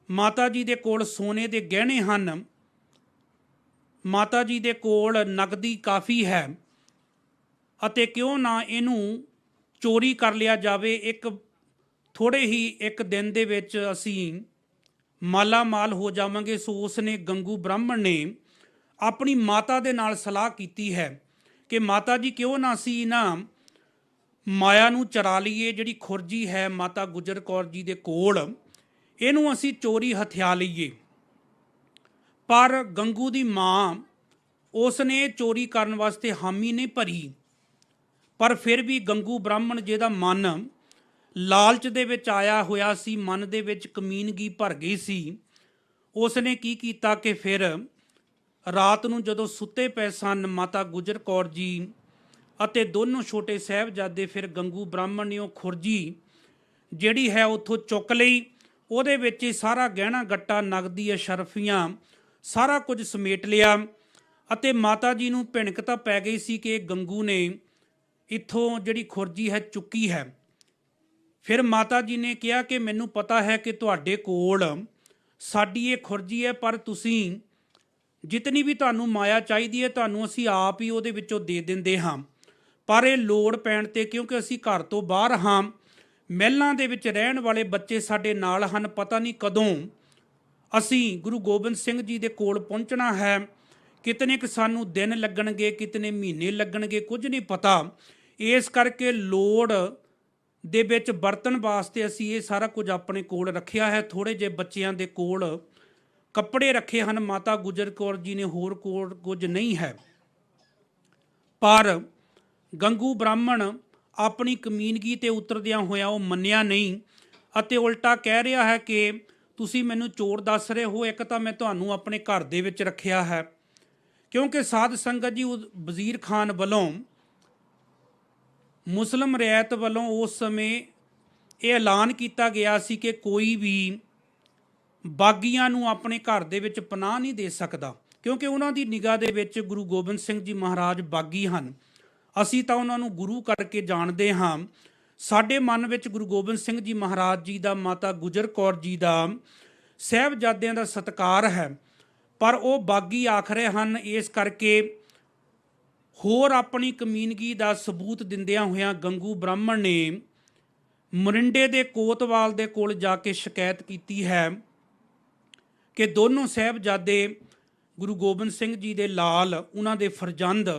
ਮਾਤਾ ਜੀ ਦੇ ਕੋਲ ਸੋਨੇ ਦੇ ਗਹਿਣੇ ਹਨ, ਮਾਤਾ ਜੀ ਦੇ ਕੋਲ ਨਕਦੀ ਕਾਫੀ ਹੈ, ਅਤੇ ਕਿਉਂ ਨਾ ਇਹਨੂੰ ਚੋਰੀ ਕਰ ਲਿਆ ਜਾਵੇ। ਥੋੜ੍ਹੇ ਹੀ ਇੱਕ ਦਿਨ ਦੇ ਵਿੱਚ ਅਸੀਂ ਮਾਲਾ ਮਾਲ ਹੋ ਜਾਵਾਂਗੇ। ਸੋ ਉਸ ਨੇ ਗੰਗੂ ਬ੍ਰਾਹਮਣ ਨੇ ਆਪਣੀ ਮਾਤਾ ਦੇ ਨਾਲ ਸਲਾਹ ਕੀਤੀ ਹੈ ਕਿ ਮਾਤਾ ਜੀ ਕਿਉਂ ਨਾ ਅਸੀਂ ਨਾ ਮਾਇਆ ਨੂੰ ਚਰਾ ਲਈਏ, ਜਿਹੜੀ ਖੁਰਜੀ ਹੈ ਮਾਤਾ ਗੁਜਰ ਕੌਰ ਜੀ ਦੇ ਕੋਲ, ਇਹਨੂੰ ਅਸੀਂ ਚੋਰੀ ਹਥਿਆ ਲਈਏ। ਪਰ ਗੰਗੂ ਦੀ ਮਾਂ ਉਸ ਨੇ ਚੋਰੀ ਕਰਨ ਵਾਸਤੇ ਹਾਮੀ ਨਹੀਂ ਭਰੀ। ਪਰ ਫਿਰ ਵੀ ਗੰਗੂ ਬ੍ਰਾਹਮਣ ਜਿਹਦਾ ਮਨ ਲਾਲਚ ਦੇ ਵਿੱਚ ਆਇਆ ਹੋਇਆ ਸੀ, ਮਨ ਦੇ ਵਿੱਚ ਕਮੀਨਗੀ ਭਰ ਗਈ ਸੀ, ਉਸ ਨੇ ਕੀ ਕੀਤਾ ਕਿ ਫਿਰ ਰਾਤ ਨੂੰ ਜਦੋਂ ਸੁੱਤੇ ਪਏ ਸਨ ਮਾਤਾ ਗੁਜਰ ਕੌਰ ਜੀ ਅਤੇ ਦੋਨੋਂ ਛੋਟੇ ਸਾਹਿਬਜ਼ਾਦੇ, ਫਿਰ ਗੰਗੂ ਬ੍ਰਾਹਮਣ ਨੇ ਉਹ ਖੁਰਜੀ ਜਿਹੜੀ ਹੈ ਉੱਥੋਂ ਚੁੱਕ ਲਈ। ਉਹਦੇ ਵਿੱਚ ਹੀ ਸਾਰਾ ਗਹਿਣਾ ਗੱਟਾ, ਨਗਦੀ, ਅਸ਼ਰਫੀਆਂ ਸਾਰਾ ਕੁਝ ਸਮੇਟ ਲਿਆ। ਅਤੇ ਮਾਤਾ ਜੀ ਨੂੰ ਭਿਣਕ ਤਾਂ ਪੈ ਗਈ ਸੀ ਕਿ ਗੰਗੂ ਨੇ ਇੱਥੋਂ ਜਿਹੜੀ ਖੁਰਜੀ ਹੈ ਚੁੱਕੀ ਹੈ। ਫਿਰ ਮਾਤਾ ਜੀ ਨੇ ਕਿਹਾ ਕਿ ਮੈਨੂੰ ਪਤਾ ਹੈ ਕਿ ਤੁਹਾਡੇ ਕੋਲ ਸਾਡੀ ਇਹ ਖੁਰਜੀ ਹੈ, ਪਰ ਤੁਸੀਂ ਜਿਤਨੀ ਵੀ ਤੁਹਾਨੂੰ ਮਾਇਆ ਚਾਹੀਦੀ ਹੈ ਤੁਹਾਨੂੰ ਅਸੀਂ ਆਪ ਹੀ ਉਹਦੇ ਵਿੱਚੋਂ ਦੇ ਦਿੰਦੇ ਹਾਂ। ਪਰ ਇਹ ਲੋੜ ਪੈਣ 'ਤੇ, ਕਿਉਂਕਿ ਅਸੀਂ ਘਰ ਤੋਂ ਬਾਹਰ ਹਾਂ, ਮਹਿਲਾਂ ਦੇ ਵਿੱਚ ਰਹਿਣ ਵਾਲੇ ਬੱਚੇ ਸਾਡੇ ਨਾਲ ਹਨ, ਪਤਾ ਨਹੀਂ ਕਦੋਂ ਅਸੀਂ ਗੁਰੂ ਗੋਬਿੰਦ ਸਿੰਘ ਜੀ ਦੇ ਕੋਲ ਪਹੁੰਚਣਾ ਹੈ, ਕਿਤਨੇ ਕੁ ਸਾਨੂੰ ਦਿਨ ਲੱਗਣਗੇ, ਕਿਤਨੇ ਮਹੀਨੇ ਲੱਗਣਗੇ, ਕੁਝ ਨਹੀਂ ਪਤਾ। ਇਸ ਕਰਕੇ ਲੋੜ ਦੇ ਵਿੱਚ ਵਰਤਣ ਵਾਸਤੇ ਅਸੀਂ ਇਹ ਸਾਰਾ ਕੁਝ ਆਪਣੇ ਕੋਲ ਰੱਖਿਆ ਹੈ। ਥੋੜ੍ਹੇ ਜਿਹੇ ਬੱਚਿਆਂ ਦੇ ਕੋਲ ਕੱਪੜੇ ਰੱਖੇ ਹਨ ਮਾਤਾ ਗੁਜਰ ਕੌਰ ਜੀ ਨੇ, ਹੋਰ ਕੋਲ ਕੁਝ ਨਹੀਂ ਹੈ। ਪਰ ਗੰਗੂ ਬ੍ਰਾਹਮਣ ਆਪਣੀ ਕਮੀਨਗੀ ਤੇ ਉਤਰਦਿਆਂ ਹੋਇਆ ਉਹ ਮੰਨਿਆ ਨਹੀਂ, ਅਤੇ ਉਲਟਾ ਕਹਿ ਰਿਹਾ ਹੈ ਕਿ ਤੁਸੀਂ ਮੈਨੂੰ ਚੋਰ ਦੱਸ ਰਹੇ ਹੋ, ਇੱਕ ਤਾਂ ਮੈਂ ਤੁਹਾਨੂੰ ਆਪਣੇ ਘਰ ਦੇ ਵਿੱਚ ਰੱਖਿਆ ਹੈ। ਕਿਉਂਕਿ ਸਾਧ ਸੰਗਤ ਜੀ, ਵਜ਼ੀਰ ਖਾਨ ਵੱਲੋਂ, ਮੁਸਲਿਮ ਰਿਆਇਤ ਵੱਲੋਂ ਉਸ ਸਮੇਂ ਇਹ ਐਲਾਨ ਕੀਤਾ ਗਿਆ ਸੀ ਕਿ ਕੋਈ ਵੀ ਬਾਗੀਆਂ ਨੂੰ ਆਪਣੇ ਘਰ ਦੇ ਵਿੱਚ ਪਨਾਹ ਨਹੀਂ ਦੇ ਸਕਦਾ, ਕਿਉਂਕਿ ਉਹਨਾਂ ਦੀ ਨਿਗਾਹ ਦੇ ਵਿੱਚ ਗੁਰੂ ਗੋਬਿੰਦ ਸਿੰਘ ਜੀ ਮਹਾਰਾਜ ਬਾਗੀ ਹਨ। ਅਸੀਂ ਤਾਂ ਉਹਨਾਂ ਨੂੰ ਗੁਰੂ ਕਰਕੇ ਜਾਣਦੇ ਹਾਂ। ਸਾਡੇ ਮਨ ਵਿੱਚ ਗੁਰੂ ਗੋਬਿੰਦ ਸਿੰਘ ਜੀ ਮਹਾਰਾਜ ਜੀ ਦਾ, ਮਾਤਾ ਗੁਜਰ ਕੌਰ ਜੀ ਦਾ, ਸਾਹਿਬਜ਼ਾਦਿਆਂ ਦਾ ਸਤਿਕਾਰ ਹੈ, ਪਰ ਉਹ ਬਾਗੀ ਆਖ ਰਹੇ ਹਨ। ਇਸ ਕਰਕੇ ਹੋਰ ਆਪਣੀ ਕਮੀਨਗੀ ਦਾ ਸਬੂਤ ਦਿੰਦਿਆਂ ਹੋਇਆਂ ਗੰਗੂ ਬ੍ਰਾਹਮਣ ਨੇ ਮੋਰਿੰਡੇ ਦੇ ਕੋਤਵਾਲ ਦੇ ਕੋਲ ਜਾ ਕੇ ਸ਼ਿਕਾਇਤ ਕੀਤੀ ਹੈ ਕਿ ਦੋਨੋਂ ਸਾਹਿਬਜ਼ਾਦੇ ਗੁਰੂ ਗੋਬਿੰਦ ਸਿੰਘ ਜੀ ਦੇ ਲਾਲ, ਉਹਨਾਂ ਦੇ ਫਰਜ਼ੰਦ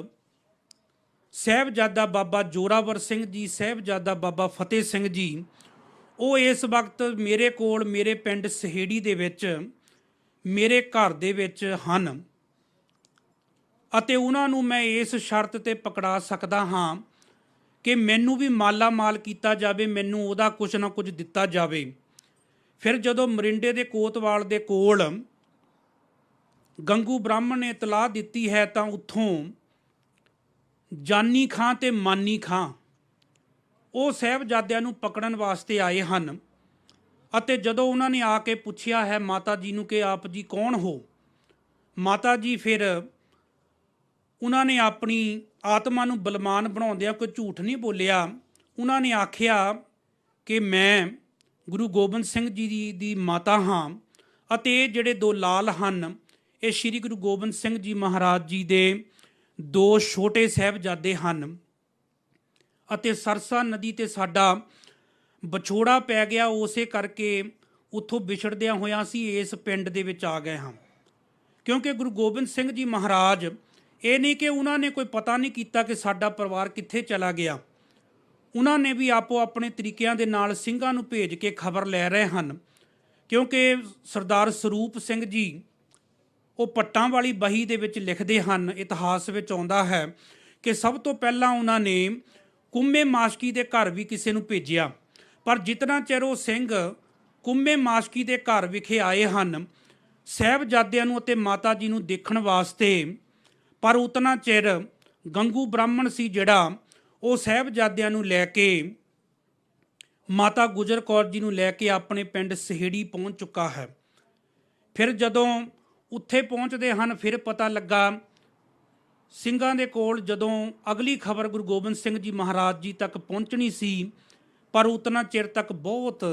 ਸਾਹਿਬਜ਼ਾਦਾ ਬਾਬਾ ਜੋਰਾਵਰ ਸਿੰਘ ਜੀ, ਸਾਹਿਬਜ਼ਾਦਾ ਬਾਬਾ ਫਤਿਹ ਸਿੰਘ ਜੀ, ਉਹ ਇਸ ਵਕਤ ਮੇਰੇ ਕੋਲ, ਮੇਰੇ ਪਿੰਡ ਸਹੇੜੀ ਦੇ ਵਿੱਚ, ਮੇਰੇ ਘਰ ਦੇ ਵਿੱਚ ਹਨ, ਅਤੇ ਉਹਨਾਂ ਨੂੰ ਮੈਂ ਇਸ ਸ਼ਰਤ 'ਤੇ ਪਕੜਾ ਸਕਦਾ ਹਾਂ ਕਿ ਮੈਨੂੰ ਵੀ ਮਾਲਾ ਮਾਲ ਕੀਤਾ ਜਾਵੇ, ਮੈਨੂੰ ਉਹਦਾ ਕੁਛ ਨਾ ਕੁਝ ਦਿੱਤਾ ਜਾਵੇ। ਫਿਰ ਜਦੋਂ ਮੋਰਿੰਡੇ ਦੇ ਕੋਤਵਾਲ ਦੇ ਕੋਲ ਗੰਗੂ ਬ੍ਰਾਹਮਣ ਨੇ ਇਤਲਾਹ ਦਿੱਤੀ ਹੈ, ਤਾਂ ਉੱਥੋਂ ਜਾਨੀ ਖਾਂ ਤੇ ਮਾਨੀ ਖਾਂ ਉਹ ਸਾਹਿਬਜ਼ਾਦਿਆਂ ਨੂੰ ਪਕੜਨ ਵਾਸਤੇ ਆਏ ਹਨ। ਅਤੇ ਜਦੋਂ ਉਹਨਾਂ ਨੇ ਆ ਕੇ ਪੁੱਛਿਆ ਹੈ ਮਾਤਾ ਜੀ ਨੂੰ ਕਿ ਆਪ ਜੀ ਕੌਣ ਹੋ, ਮਾਤਾ ਜੀ ਫਿਰ ਉਹਨਾਂ ਨੇ ਆਪਣੀ ਆਤਮਾ ਨੂੰ ਬਲਵਾਨ ਬਣਾਉਂਦਿਆਂ ਕੋਈ ਝੂਠ ਨਹੀਂ ਬੋਲਿਆ। ਉਹਨਾਂ ਨੇ ਆਖਿਆ ਕਿ ਮੈਂ ਗੁਰੂ ਗੋਬਿੰਦ ਸਿੰਘ ਜੀ ਦੀ ਮਾਤਾ ਹਾਂ, ਅਤੇ ਇਹ ਜਿਹੜੇ ਦੋ ਲਾਲ ਹਨ ਇਹ ਸ਼੍ਰੀ ਗੁਰੂ ਗੋਬਿੰਦ ਸਿੰਘ ਜੀ ਮਹਾਰਾਜ ਜੀ ਦੇ ਦੋ ਛੋਟੇ ਸਾਹਿਬਜ਼ਾਦੇ ਹਨ, ਅਤੇ ਸਰਸਾ ਨਦੀ 'ਤੇ ਸਾਡਾ ਵਿਛੋੜਾ ਪੈ ਗਿਆ, ਉਸੇ ਕਰਕੇ ਉੱਥੋਂ ਵਿਛੜਦਿਆਂ ਹੋਇਆਂ ਅਸੀਂ ਇਸ ਪਿੰਡ ਦੇ ਵਿੱਚ ਆ ਗਏ ਹਾਂ। ਕਿਉਂਕਿ ਗੁਰੂ ਗੋਬਿੰਦ ਸਿੰਘ ਜੀ ਮਹਾਰਾਜ, ਇਹ ਨਹੀਂ ਕਿ ਉਹਨਾਂ ਨੇ ਕੋਈ ਪਤਾ ਨਹੀਂ ਕੀਤਾ ਕਿ ਸਾਡਾ ਪਰਿਵਾਰ ਕਿੱਥੇ ਚਲਾ ਗਿਆ, ਉਹਨਾਂ ਨੇ ਵੀ ਆਪੋ ਆਪਣੇ ਤਰੀਕਿਆਂ ਦੇ ਨਾਲ ਸਿੰਘਾਂ ਨੂੰ ਭੇਜ ਕੇ ਖਬਰ ਲੈ ਰਹੇ ਹਨ। ਕਿਉਂਕਿ ਸਰਦਾਰ ਸਰੂਪ ਸਿੰਘ ਜੀ ਉਹ ਪੱਟਾਂ ਵਾਲੀ ਬਹੀ ਦੇ ਵਿੱਚ ਲਿਖਦੇ ਹਨ, ਇਤਿਹਾਸ ਵਿੱਚ ਆਉਂਦਾ ਹੈ ਕਿ ਸਭ ਤੋਂ ਪਹਿਲਾਂ ਉਹਨਾਂ ਨੇ ਕੁੰਮੇ ਮਾਸ਼ਕੀ ਦੇ ਘਰ ਵੀ ਕਿਸੇ ਨੂੰ ਭੇਜਿਆ, ਪਰ ਜਿਤਨਾ ਚਿਰ ਉਹ ਸਿੰਘ ਕੁੰਮੇ ਮਾਸ਼ਕੀ ਦੇ ਘਰ ਵਿਖੇ ਆਏ ਹਨ ਸਾਹਿਬਜ਼ਾਦਿਆਂ ਨੂੰ ਅਤੇ ਮਾਤਾ ਜੀ ਨੂੰ ਦੇਖਣ ਵਾਸਤੇ, ਪਰ ਉਤਨਾ ਚਿਰ ਗੰਗੂ ਬ੍ਰਾਹਮਣ ਸੀ ਜਿਹੜਾ ਉਹ ਸਾਹਿਬਜ਼ਾਦਿਆਂ ਨੂੰ ਲੈ ਕੇ, ਮਾਤਾ ਗੁਜਰ ਕੌਰ ਜੀ ਨੂੰ ਲੈ ਕੇ ਆਪਣੇ ਪਿੰਡ ਸਹੇੜੀ ਪਹੁੰਚ ਚੁੱਕਾ ਹੈ। ਫਿਰ ਜਦੋਂ ਉੱਥੇ ਪਹੁੰਚਦੇ ਹਨ, ਫਿਰ ਪਤਾ ਲੱਗਾ ਸਿੰਘਾਂ ਦੇ ਕੋਲ ਜਦੋਂ ਅਗਲੀ ਖਬਰ ਗੁਰੂ ਗੋਬਿੰਦ ਸਿੰਘ ਜੀ ਮਹਾਰਾਜ ਜੀ ਤੱਕ ਪਹੁੰਚਣੀ ਸੀ, ਪਰ ਉਤਨਾ ਚਿਰ ਤੱਕ ਬਹੁਤ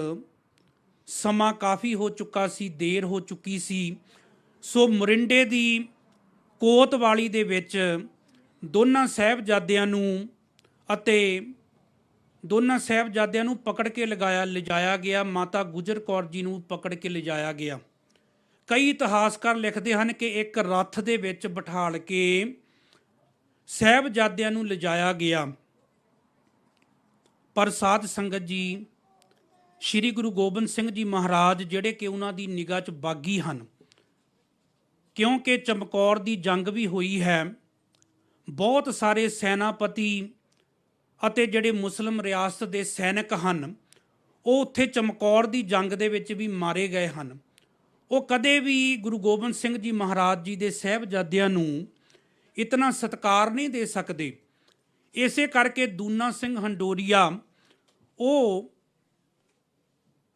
ਸਮਾਂ ਕਾਫੀ ਹੋ ਚੁੱਕਾ ਸੀ, ਦੇਰ ਹੋ ਚੁੱਕੀ ਸੀ। ਸੋ ਮੋਰਿੰਡੇ ਦੀ ਕੋਤਵਾਲੀ ਦੇ ਵਿੱਚ ਦੋਨਾਂ ਸਾਹਿਬਜ਼ਾਦਿਆਂ ਨੂੰ ਪਕੜ ਕੇ ਲਿਜਾਇਆ ਗਿਆ। ਮਾਤਾ ਗੁਜਰ ਕੌਰ ਜੀ ਨੂੰ ਪਕੜ ਕੇ ਲਿਜਾਇਆ ਗਿਆ। ਕਈ ਇਤਿਹਾਸਕਾਰ ਲਿਖਦੇ ਹਨ ਕਿ ਇੱਕ ਰੱਥ ਦੇ ਵਿੱਚ ਬਿਠਾਲ ਕੇ ਸਾਹਿਬਜ਼ਾਦਿਆਂ ਨੂੰ ਲਿਜਾਇਆ ਗਿਆ। ਪਰ ਸਾਧ ਸੰਗਤ ਜੀ, ਸ਼੍ਰੀ ਗੁਰੂ ਗੋਬਿੰਦ ਸਿੰਘ ਜੀ ਮਹਾਰਾਜ ਜਿਹੜੇ ਕਿ ਉਹਨਾਂ ਦੀ ਨਿਗਾਹ 'ਚ ਬਾਗੀ ਹਨ, ਕਿਉਂਕਿ ਚਮਕੌਰ ਦੀ ਜੰਗ ਵੀ ਹੋਈ ਹੈ। ਬਹੁਤ ਸਾਰੇ ਸੈਨਾਪਤੀ ਅਤੇ ਜਿਹੜੇ ਮੁਸਲਿਮ ਰਿਆਸਤ ਦੇ ਸੈਨਿਕ ਹਨ, ਉਹ ਉੱਥੇ ਚਮਕੌਰ ਦੀ ਜੰਗ ਦੇ ਵਿੱਚ ਵੀ ਮਾਰੇ ਗਏ ਹਨ। ਉਹ ਕਦੇ ਵੀ ਗੁਰੂ ਗੋਬਿੰਦ ਸਿੰਘ ਜੀ ਮਹਾਰਾਜ ਜੀ ਦੇ ਸਾਹਿਬਜ਼ਾਦਿਆਂ ਨੂੰ ਇਤਨਾ ਸਤਿਕਾਰ ਨਹੀਂ ਦੇ ਸਕਦੇ। ਇਸੇ ਕਰਕੇ ਦੂਨਾ ਸਿੰਘ ਹੰਡੋਰੀਆ ਉਹ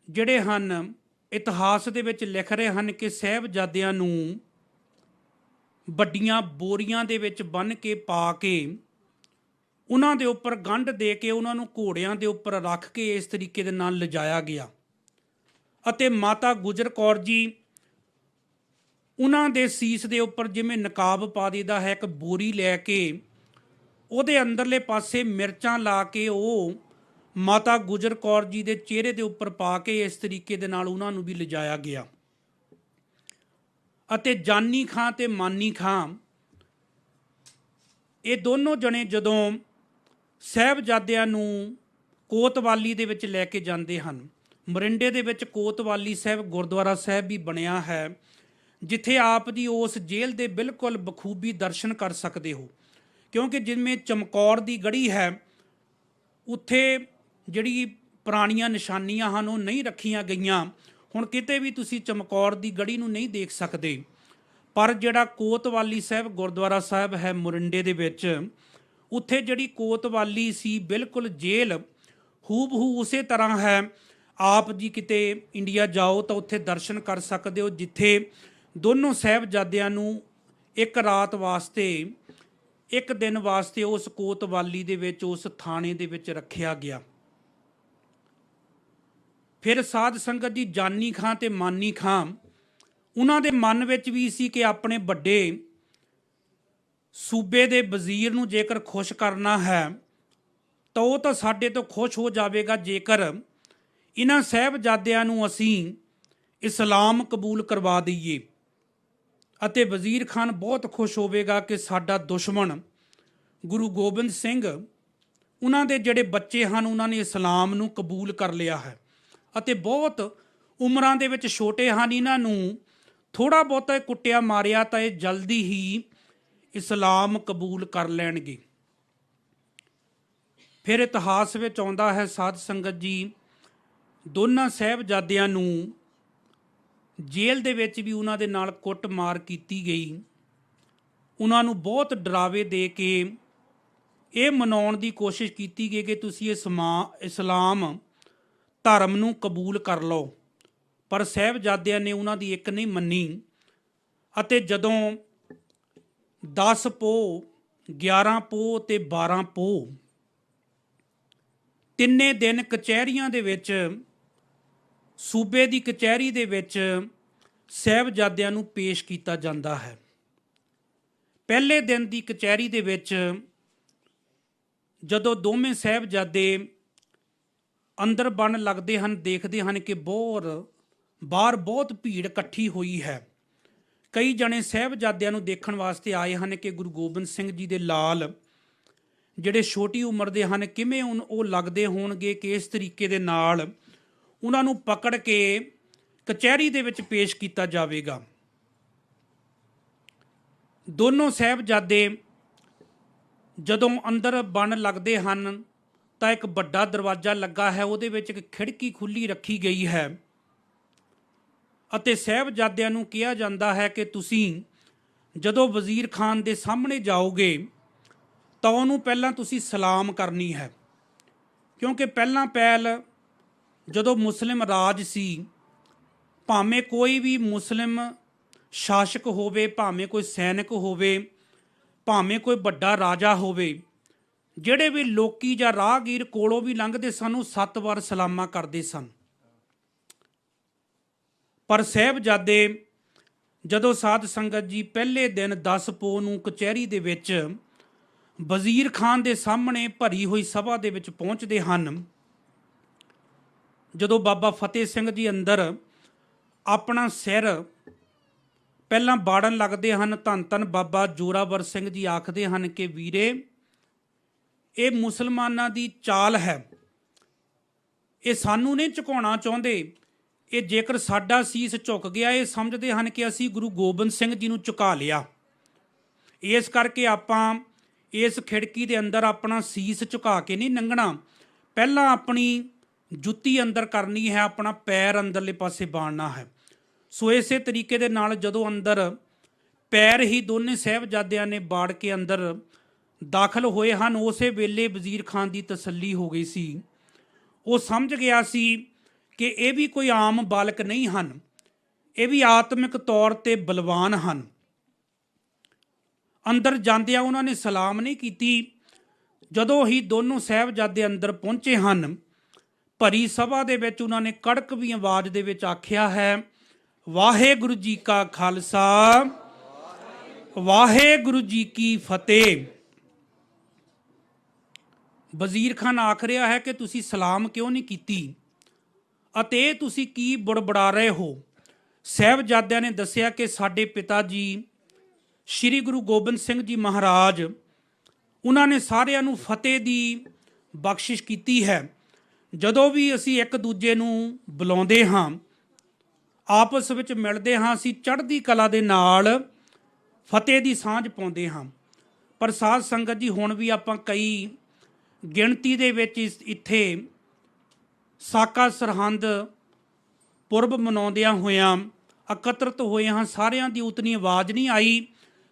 ਜਿਹੜੇ ਹਨ ਇਤਿਹਾਸ ਦੇ ਵਿੱਚ ਲਿਖ ਰਹੇ ਹਨ ਕਿ ਸਾਹਿਬਜ਼ਾਦਿਆਂ ਨੂੰ ਵੱਡੀਆਂ ਬੋਰੀਆਂ ਦੇ ਵਿੱਚ ਬੰਨ੍ਹ ਕੇ ਪਾ ਕੇ ਉਹਨਾਂ ਦੇ ਉੱਪਰ ਗੰਢ ਦੇ ਕੇ ਉਹਨਾਂ ਨੂੰ ਘੋੜਿਆਂ ਦੇ ਉੱਪਰ ਰੱਖ ਕੇ ਇਸ ਤਰੀਕੇ ਦੇ ਨਾਲ ਲਿਜਾਇਆ ਗਿਆ। ਅਤੇ ਮਾਤਾ ਗੁਜਰ ਕੌਰ ਜੀ, ਉਹਨਾਂ ਦੇ ਸੀਸ ਦੇ ਉੱਪਰ ਜਿਵੇਂ ਨਕਾਬ ਪਾ ਦਿੱਤਾ ਹੈ, ਇੱਕ ਬੋਰੀ ਲੈ ਕੇ ਉਹਦੇ ਅੰਦਰਲੇ ਪਾਸੇ ਮਿਰਚਾਂ ਲਾ ਕੇ ਉਹ ਮਾਤਾ ਗੁਜਰ ਕੌਰ ਜੀ ਦੇ ਚਿਹਰੇ ਦੇ ਉੱਪਰ ਪਾ ਕੇ ਇਸ ਤਰੀਕੇ ਦੇ ਨਾਲ ਉਹਨਾਂ ਨੂੰ ਵੀ ਲਿਜਾਇਆ ਗਿਆ। ਅਤੇ ਜਾਨੀ ਖਾਂ ਤੇ ਮਾਨੀ ਖਾਂ, ਇਹ ਦੋਨੋਂ ਜਣੇ ਜਦੋਂ ਸਾਹਿਬਜ਼ਾਦਿਆਂ ਨੂੰ ਕੋਤਵਾਲੀ ਦੇ ਵਿੱਚ ਲੈ ਕੇ ਜਾਂਦੇ ਹਨ, ਮੋਰਿੰਡੇ ਦੇ ਵਿੱਚ ਕੋਤਵਾਲੀ ਸਾਹਿਬ ਗੁਰਦੁਆਰਾ ਸਾਹਿਬ ਵੀ ਬਣਿਆ ਹੈ, ਜਿੱਥੇ ਆਪ ਜੀ ਉਸ ਜੇਲ੍ਹ ਦੇ ਬਿਲਕੁਲ ਬਖੂਬੀ ਦਰਸ਼ਨ ਕਰ ਸਕਦੇ ਹੋ। ਕਿਉਂਕਿ ਜਿਵੇਂ ਚਮਕੌਰ ਦੀ ਗੜੀ ਹੈ, ਉੱਥੇ ਜਿਹੜੀ ਪੁਰਾਣੀਆਂ ਨਿਸ਼ਾਨੀਆਂ ਹਨ ਉਹ ਨਹੀਂ ਰੱਖੀਆਂ ਗਈਆਂ। ਹੁਣ ਕਿਤੇ ਵੀ ਤੁਸੀਂ ਚਮਕੌਰ ਦੀ ਗੜੀ ਨੂੰ ਨਹੀਂ ਦੇਖ ਸਕਦੇ, ਪਰ ਜਿਹੜਾ ਕੋਤਵਾਲੀ ਸਾਹਿਬ ਗੁਰਦੁਆਰਾ ਸਾਹਿਬ ਹੈ ਮੋਰਿੰਡੇ ਦੇ ਵਿੱਚ, ਉੱਥੇ ਜਿਹੜੀ ਕੋਤਵਾਲੀ ਸੀ ਬਿਲਕੁਲ ਜੇਲ੍ਹ ਹੂਬਹੂ ਉਸੇ ਤਰ੍ਹਾਂ ਹੈ। ਆਪ ਜੀ ਕਿਤੇ ਇੰਡੀਆ ਜਾਓ ਤਾਂ ਉੱਥੇ ਦਰਸ਼ਨ ਕਰ ਸਕਦੇ ਹੋ, ਜਿੱਥੇ ਦੋਨੋਂ ਸਾਹਿਬਜ਼ਾਦਿਆਂ ਨੂੰ ਇੱਕ ਰਾਤ ਵਾਸਤੇ, ਇੱਕ ਦਿਨ ਵਾਸਤੇ ਉਸ ਕੋਤਵਾਲੀ ਦੇ ਵਿੱਚ, ਉਸ ਥਾਣੇ ਦੇ ਵਿੱਚ ਰੱਖਿਆ ਗਿਆ। ਫਿਰ ਸਾਧ ਸੰਗਤ ਜੀ, ਜਾਨੀ ਖਾਂ ਤੇ ਮਾਨੀ ਖਾਂ, ਉਹਨਾਂ ਦੇ ਮਨ ਵਿੱਚ ਵੀ ਸੀ ਕਿ ਆਪਣੇ ਵੱਡੇ ਸੂਬੇ ਦੇ ਵਜ਼ੀਰ ਨੂੰ ਜੇਕਰ ਖੁਸ਼ ਕਰਨਾ ਹੈ ਤਾਂ ਉਹ ਤਾਂ ਸਾਡੇ ਤੋਂ ਖੁਸ਼ ਹੋ ਜਾਵੇਗਾ ਜੇਕਰ ਇਹਨਾਂ ਸਾਹਿਬਜ਼ਾਦਿਆਂ ਨੂੰ ਅਸੀਂ ਇਸਲਾਮ ਕਬੂਲ ਕਰਵਾ ਦਈਏ। ਅਤੇ ਵਜ਼ੀਰ ਖਾਨ ਬਹੁਤ ਖੁਸ਼ ਹੋਵੇਗਾ ਕਿ ਸਾਡਾ ਦੁਸ਼ਮਣ ਗੁਰੂ ਗੋਬਿੰਦ ਸਿੰਘ, ਉਹਨਾਂ ਦੇ ਜਿਹੜੇ ਬੱਚੇ ਹਨ ਉਹਨਾਂ ਨੇ ਇਸਲਾਮ ਨੂੰ ਕਬੂਲ ਕਰ ਲਿਆ ਹੈ ਅਤੇ ਬਹੁਤ ਉਮਰਾਂ ਦੇ ਵਿੱਚ ਛੋਟੇ ਹਨ, ਇਹਨਾਂ ਨੂੰ ਥੋੜ੍ਹਾ ਬਹੁਤਾ ਕੁੱਟਿਆ ਮਾਰਿਆ ਤਾਂ ਇਹ ਜਲਦੀ ਹੀ ਇਸਲਾਮ ਕਬੂਲ ਕਰ ਲੈਣਗੇ। ਫਿਰ ਇਤਿਹਾਸ ਵਿੱਚ ਆਉਂਦਾ ਹੈ ਸਾਧ ਸੰਗਤ ਜੀ, ਦੋਨਾਂ ਸਾਹਿਬਜ਼ਾਦਿਆਂ ਨੂੰ ਜੇਲ੍ਹ ਦੇ ਵਿੱਚ ਵੀ ਉਹਨਾਂ ਦੇ ਨਾਲ ਕੁੱਟਮਾਰ ਕੀਤੀ ਗਈ। ਉਹਨਾਂ ਨੂੰ ਬਹੁਤ ਡਰਾਵੇ ਦੇ ਕੇ ਇਹ ਮਨਾਉਣ ਦੀ ਕੋਸ਼ਿਸ਼ ਕੀਤੀ ਗਈ ਕਿ ਤੁਸੀਂ ਇਸਲਾਮ ਧਰਮ ਨੂੰ ਕਬੂਲ ਕਰ ਲਓ, ਪਰ ਸਾਹਿਬਜ਼ਾਦਿਆਂ ਨੇ ਉਹਨਾਂ ਦੀ ਇੱਕ ਨਹੀਂ ਮੰਨੀ। ਅਤੇ ਜਦੋਂ 10 ਪੋਹ, 11 ਪੋਹ ਤੇ 12 ਪੋਹ ਤਿੰਨੇ ਦਿਨ ਕਚਹਿਰੀਆਂ ਦੇ ਵਿੱਚ, ਸੂਬੇ ਦੀ ਕਚਹਿਰੀ ਦੇ ਵਿੱਚ ਸਾਹਿਬਜ਼ਾਦਿਆਂ ਨੂੰ ਪੇਸ਼ ਕੀਤਾ ਜਾਂਦਾ ਹੈ। ਪਹਿਲੇ ਦਿਨ ਦੀ ਕਚਹਿਰੀ ਦੇ ਵਿੱਚ ਜਦੋਂ ਦੋਵੇਂ ਸਾਹਿਬਜ਼ਾਦੇ ਅੰਦਰ ਬਣ ਲੱਗਦੇ ਹਨ, ਦੇਖਦੇ ਹਨ ਕਿ ਬਾਹਰ ਬਹੁਤ ਭੀੜ ਇਕੱਠੀ ਹੋਈ ਹੈ। ਕਈ ਜਣੇ ਸਾਹਿਬਜ਼ਾਦਿਆਂ ਨੂੰ ਦੇਖਣ ਵਾਸਤੇ ਆਏ ਹਨ ਕਿ ਗੁਰੂ ਗੋਬਿੰਦ ਸਿੰਘ ਜੀ ਦੇ ਲਾਲ ਜਿਹੜੇ ਛੋਟੀ ਉਮਰ ਦੇ ਹਨ, ਕਿਵੇਂ ਉਹ ਲੱਗਦੇ ਹੋਣਗੇ ਕਿ ਇਸ ਤਰੀਕੇ ਦੇ ਨਾਲ ਉਹਨਾਂ ਨੂੰ ਪਕੜ ਕੇ ਕਚਹਿਰੀ ਦੇ ਵਿੱਚ ਪੇਸ਼ ਕੀਤਾ ਜਾਵੇਗਾ। ਦੋਨੋਂ ਸਾਹਿਬਜ਼ਾਦੇ ਜਦੋਂ ਅੰਦਰ ਬਣ ਲੱਗਦੇ ਹਨ ਤਾਂ ਇੱਕ ਵੱਡਾ ਦਰਵਾਜ਼ਾ ਲੱਗਾ ਹੈ, ਉਹਦੇ ਵਿੱਚ ਇੱਕ ਖਿੜਕੀ ਖੁੱਲੀ ਰੱਖੀ ਗਈ ਹੈ ਅਤੇ ਸਾਹਿਬਜ਼ਾਦਿਆਂ ਨੂੰ ਕਿਹਾ ਜਾਂਦਾ ਹੈ ਕਿ ਤੁਸੀਂ ਜਦੋਂ ਵਜ਼ੀਰ ਖਾਨ ਦੇ ਸਾਹਮਣੇ ਜਾਓਗੇ ਤਾਂ ਉਹਨੂੰ ਪਹਿਲਾਂ ਤੁਸੀਂ ਸਲਾਮ ਕਰਨੀ ਹੈ। ਕਿਉਂਕਿ ਪਹਿਲਾਂ ਪਹਿਲ ਜਦੋਂ ਮੁਸਲਿਮ ਰਾਜ ਸੀ, ਭਾਵੇਂ ਕੋਈ ਵੀ ਮੁਸਲਿਮ ਸ਼ਾਸਕ ਹੋਵੇ, ਭਾਵੇਂ ਕੋਈ ਸੈਨਿਕ ਹੋਵੇ, ਭਾਵੇਂ ਕੋਈ ਵੱਡਾ ਰਾਜਾ ਹੋਵੇ, ਜਿਹੜੇ ਵੀ ਲੋਕੀ ਜਾਂ ਰਾਹਗੀਰ ਕੋਲੋਂ ਵੀ ਲੰਘਦੇ ਸਨ ਉਹ 7 ਵਾਰ ਸਲਾਮਾ ਕਰਦੇ ਸਨ। ਪਰ ਸਾਹਿਬਜ਼ਾਦੇ ਜਦੋਂ ਸਾਧ ਸੰਗਤ ਜੀ ਪਹਿਲੇ ਦਿਨ 10 ਪੋਹ ਨੂੰ ਕਚਹਿਰੀ ਦੇ ਵਿੱਚ ਵਜ਼ੀਰ ਖਾਨ ਦੇ ਸਾਹਮਣੇ ਭਰੀ ਹੋਈ ਸਭਾ ਦੇ ਵਿੱਚ ਪਹੁੰਚਦੇ ਹਨ, ਜਦੋਂ ਬਾਬਾ ਫਤਿਹ ਸਿੰਘ ਜੀ ਅੰਦਰ ਆਪਣਾ ਸਿਰ ਪਹਿਲਾਂ ਬਾੜਨ ਲੱਗਦੇ ਹਨ, ਧੰਨ ਧੰਨ ਬਾਬਾ ਜੋਰਾਵਰ ਸਿੰਘ ਜੀ ਆਖਦੇ ਹਨ ਕਿ ਵੀਰੇ, ਇਹ ਮੁਸਲਮਾਨਾਂ ਦੀ ਚਾਲ ਹੈ, ਇਹ ਸਾਨੂੰ ਨਹੀਂ ਝੁਕਾਉਣਾ ਚਾਹੁੰਦੇ। ਇਹ ਜੇਕਰ ਸਾਡਾ ਸੀਸ ਝੁਕ ਗਿਆ, ਇਹ ਸਮਝਦੇ ਹਨ ਕਿ ਅਸੀਂ ਗੁਰੂ ਗੋਬਿੰਦ ਸਿੰਘ ਜੀ ਨੂੰ ਝੁਕਾ ਲਿਆ। ਇਸ ਕਰਕੇ ਆਪਾਂ ਇਸ ਖਿੜਕੀ ਦੇ ਅੰਦਰ ਆਪਣਾ ਸੀਸ ਝੁਕਾ ਕੇ ਨਹੀਂ ਲੰਘਣਾ, ਪਹਿਲਾਂ ਆਪਣੀ ਜੁੱਤੀ ਅੰਦਰ ਕਰਨੀ ਹੈ, ਆਪਣਾ ਪੈਰ ਅੰਦਰਲੇ ਪਾਸੇ ਬਾਣਨਾ ਹੈ। ਸੋ ਇਸੇ ਤਰੀਕੇ ਦੇ ਨਾਲ ਜਦੋਂ ਅੰਦਰ ਪੈਰ ਹੀ ਦੋਨੇ ਸਾਹਿਬਜ਼ਾਦਿਆਂ ਨੇ ਬਾੜ ਕੇ ਅੰਦਰ ਦਾਖਲ ਹੋਏ ਹਨ, ਉਸੇ ਵੇਲੇ ਵਜ਼ੀਰ ਖਾਨ ਦੀ ਤਸੱਲੀ ਹੋ ਗਈ ਸੀ। ਉਹ ਸਮਝ ਗਿਆ ਸੀ ਕਿ ਇਹ ਵੀ ਕੋਈ ਆਮ ਬਾਲਕ ਨਹੀਂ ਹਨ, ਇਹ ਵੀ ਆਤਮਿਕ ਤੌਰ ਤੇ ਬਲਵਾਨ ਹਨ। ਅੰਦਰ ਜਾਂਦਿਆਂ ਉਹਨਾਂ ਨੇ ਸਲਾਮ ਨਹੀਂ ਕੀਤੀ। ਜਦੋਂ ਹੀ ਦੋਨੋਂ ਸਾਹਿਬਜ਼ਾਦੇ ਅੰਦਰ ਪਹੁੰਚੇ ਹਨ, ਭਰੀ ਸਭਾ ਦੇ ਵਿੱਚ ਉਹਨਾਂ ਨੇ ਕੜਕਵੀਂ ਆਵਾਜ਼ ਦੇ ਵਿੱਚ ਆਖਿਆ ਹੈ, ਵਾਹਿਗੁਰੂ ਜੀ ਕਾ ਖਾਲਸਾ, ਵਾਹਿਗੁਰੂ ਜੀ ਕੀ ਫਤਿਹ। ਵਜ਼ੀਰ ਖਾਨ ਆਖ ਰਿਹਾ ਹੈ ਕਿ ਤੁਸੀਂ ਸਲਾਮ ਕਿਉਂ ਨਹੀਂ ਕੀਤੀ ਅਤੇ ਇਹ ਤੁਸੀਂ ਕੀ ਬੜਬੜਾ ਰਹੇ ਹੋ। ਸਾਹਿਬਜ਼ਾਦਿਆਂ ਨੇ ਦੱਸਿਆ ਕਿ ਸਾਡੇ ਪਿਤਾ ਜੀ ਸ਼੍ਰੀ ਗੁਰੂ ਗੋਬਿੰਦ ਸਿੰਘ ਜੀ ਮਹਾਰਾਜ, ਉਹਨਾਂ ਨੇ ਸਾਰਿਆਂ ਨੂੰ ਫਤਿਹ ਦੀ ਬਖਸ਼ਿਸ਼ ਕੀਤੀ ਹੈ। ਜਦੋਂ ਵੀ ਅਸੀਂ ਇੱਕ ਦੂਜੇ ਨੂੰ ਬੁਲਾਉਂਦੇ ਹਾਂ, ਆਪਸ ਵਿੱਚ ਮਿਲਦੇ ਹਾਂ, ਅਸੀਂ ਚੜ੍ਹਦੀ ਕਲਾ ਦੇ ਨਾਲ ਫਤਿਹ ਦੀ ਸਾਂਝ ਪਾਉਂਦੇ ਹਾਂ। ਪਰ ਸਾਧ ਸੰਗਤ ਜੀ, ਹੁਣ ਵੀ ਆਪਾਂ ਕਈ ਗਿਣਤੀ ਦੇ ਵਿੱਚ ਇੱਥੇ ਸਾਕਾ ਸਰਹੰਦ ਪੁਰਬ ਮਨਾਉਂਦਿਆਂ ਹੋਇਆਂ ਇਕੱਤਰਤ ਹੋਏ ਹਾਂ। ਸਾਰਿਆਂ ਦੀ ਉਤਨੀ ਆਵਾਜ਼ ਨਹੀਂ ਆਈ।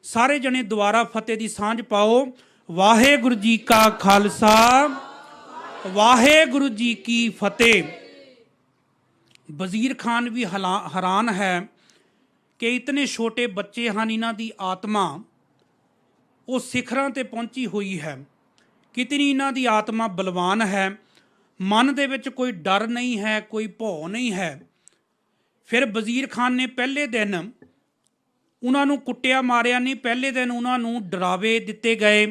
ਸਾਰੇ ਜਣੇ ਦੁਆਰਾ ਫਤਿਹ ਦੀ ਸਾਂਝ ਪਾਓ। ਵਾਹਿਗੁਰੂ ਜੀ ਕਾ ਖਾਲਸਾ, ਵਾਹਿਗੁਰੂ ਜੀ ਕੀ ਫਤਿਹ। ਵਜ਼ੀਰ ਖਾਨ ਵੀ ਹੈਰਾਨ ਹੈ ਕਿ ਇਤਨੇ ਛੋਟੇ ਬੱਚੇ ਹਨ, ਇਹਨਾਂ ਦੀ ਆਤਮਾ ਉਹ ਸਿਖਰਾਂ ਤੇ ਪਹੁੰਚੀ ਹੋਈ ਹੈ। ਕਿਤਨੀ ਇਹਨਾਂ ਦੀ ਆਤਮਾ ਬਲਵਾਨ ਹੈ, ਮਨ ਦੇ ਵਿੱਚ ਕੋਈ ਡਰ ਨਹੀਂ ਹੈ, ਕੋਈ ਭੌ ਨਹੀਂ ਹੈ। ਫਿਰ ਵਜ਼ੀਰ ਖਾਨ ਨੇ ਪਹਿਲੇ ਦਿਨ ਉਹਨਾਂ ਨੂੰ ਕੁੱਟਿਆ ਮਾਰਿਆ ਨਹੀਂ, ਪਹਿਲੇ ਦਿਨ ਉਹਨਾਂ ਨੂੰ ਡਰਾਵੇ ਦਿੱਤੇ ਗਏ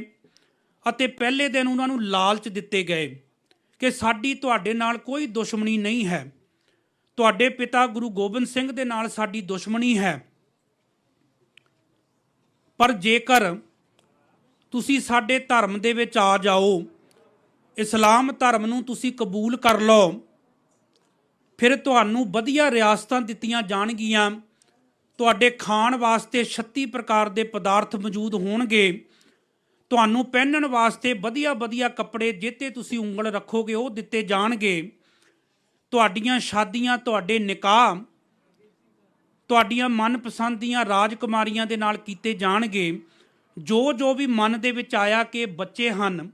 ਅਤੇ ਪਹਿਲੇ ਦਿਨ ਉਹਨਾਂ ਨੂੰ ਲਾਲਚ ਦਿੱਤੇ ਗਏ ਕਿ ਸਾਡੀ ਤੁਹਾਡੇ ਨਾਲ ਕੋਈ ਦੁਸ਼ਮਣੀ ਨਹੀਂ ਹੈ, ਤੁਹਾਡੇ ਪਿਤਾ ਗੁਰੂ ਗੋਬਿੰਦ ਸਿੰਘ ਦੇ ਨਾਲ ਸਾਡੀ ਦੁਸ਼ਮਣੀ ਹੈ, ਪਰ ਜੇਕਰ ਤੁਸੀਂ ਸਾਡੇ ਧਰਮ ਦੇ ਵਿੱਚ ਆ ਜਾਓ, ਇਸਲਾਮ ਧਰਮ ਨੂੰ ਤੁਸੀਂ ਕਬੂਲ ਕਰ ਲਓ, ਫਿਰ ਤੁਹਾਨੂੰ ਵਧੀਆ ਰਿਆਸਤਾਂ ਦਿੱਤੀਆਂ ਜਾਣਗੀਆਂ, ਤੁਹਾਡੇ ਖਾਣ ਵਾਸਤੇ 36 ਪ੍ਰਕਾਰ ਦੇ ਪਦਾਰਥ ਮੌਜੂਦ ਹੋਣਗੇ, ਤੁਹਾਨੂੰ ਪਹਿਨਣ ਵਾਸਤੇ ਵਧੀਆ ਵਧੀਆ ਕੱਪੜੇ ਜਿਹਤੇ ਤੁਸੀਂ ਉਂਗਲ ਰੱਖੋਗੇ ਉਹ ਦਿੱਤੇ ਜਾਣਗੇ, ਤੁਹਾਡੀਆਂ ਸ਼ਾਦੀਆਂ, ਤੁਹਾਡੇ ਨਿਕਾਹ ਤੁਹਾਡੀਆਂ ਮਨਪਸੰਦ ਦੀਆਂ ਰਾਜਕੁਮਾਰੀਆਂ ਦੇ ਨਾਲ ਕੀਤੇ ਜਾਣਗੇ। ਜੋ ਜੋ ਵੀ ਮਨ ਦੇ ਵਿੱਚ ਆਇਆ ਕਿ ਬੱਚੇ ਹਨ,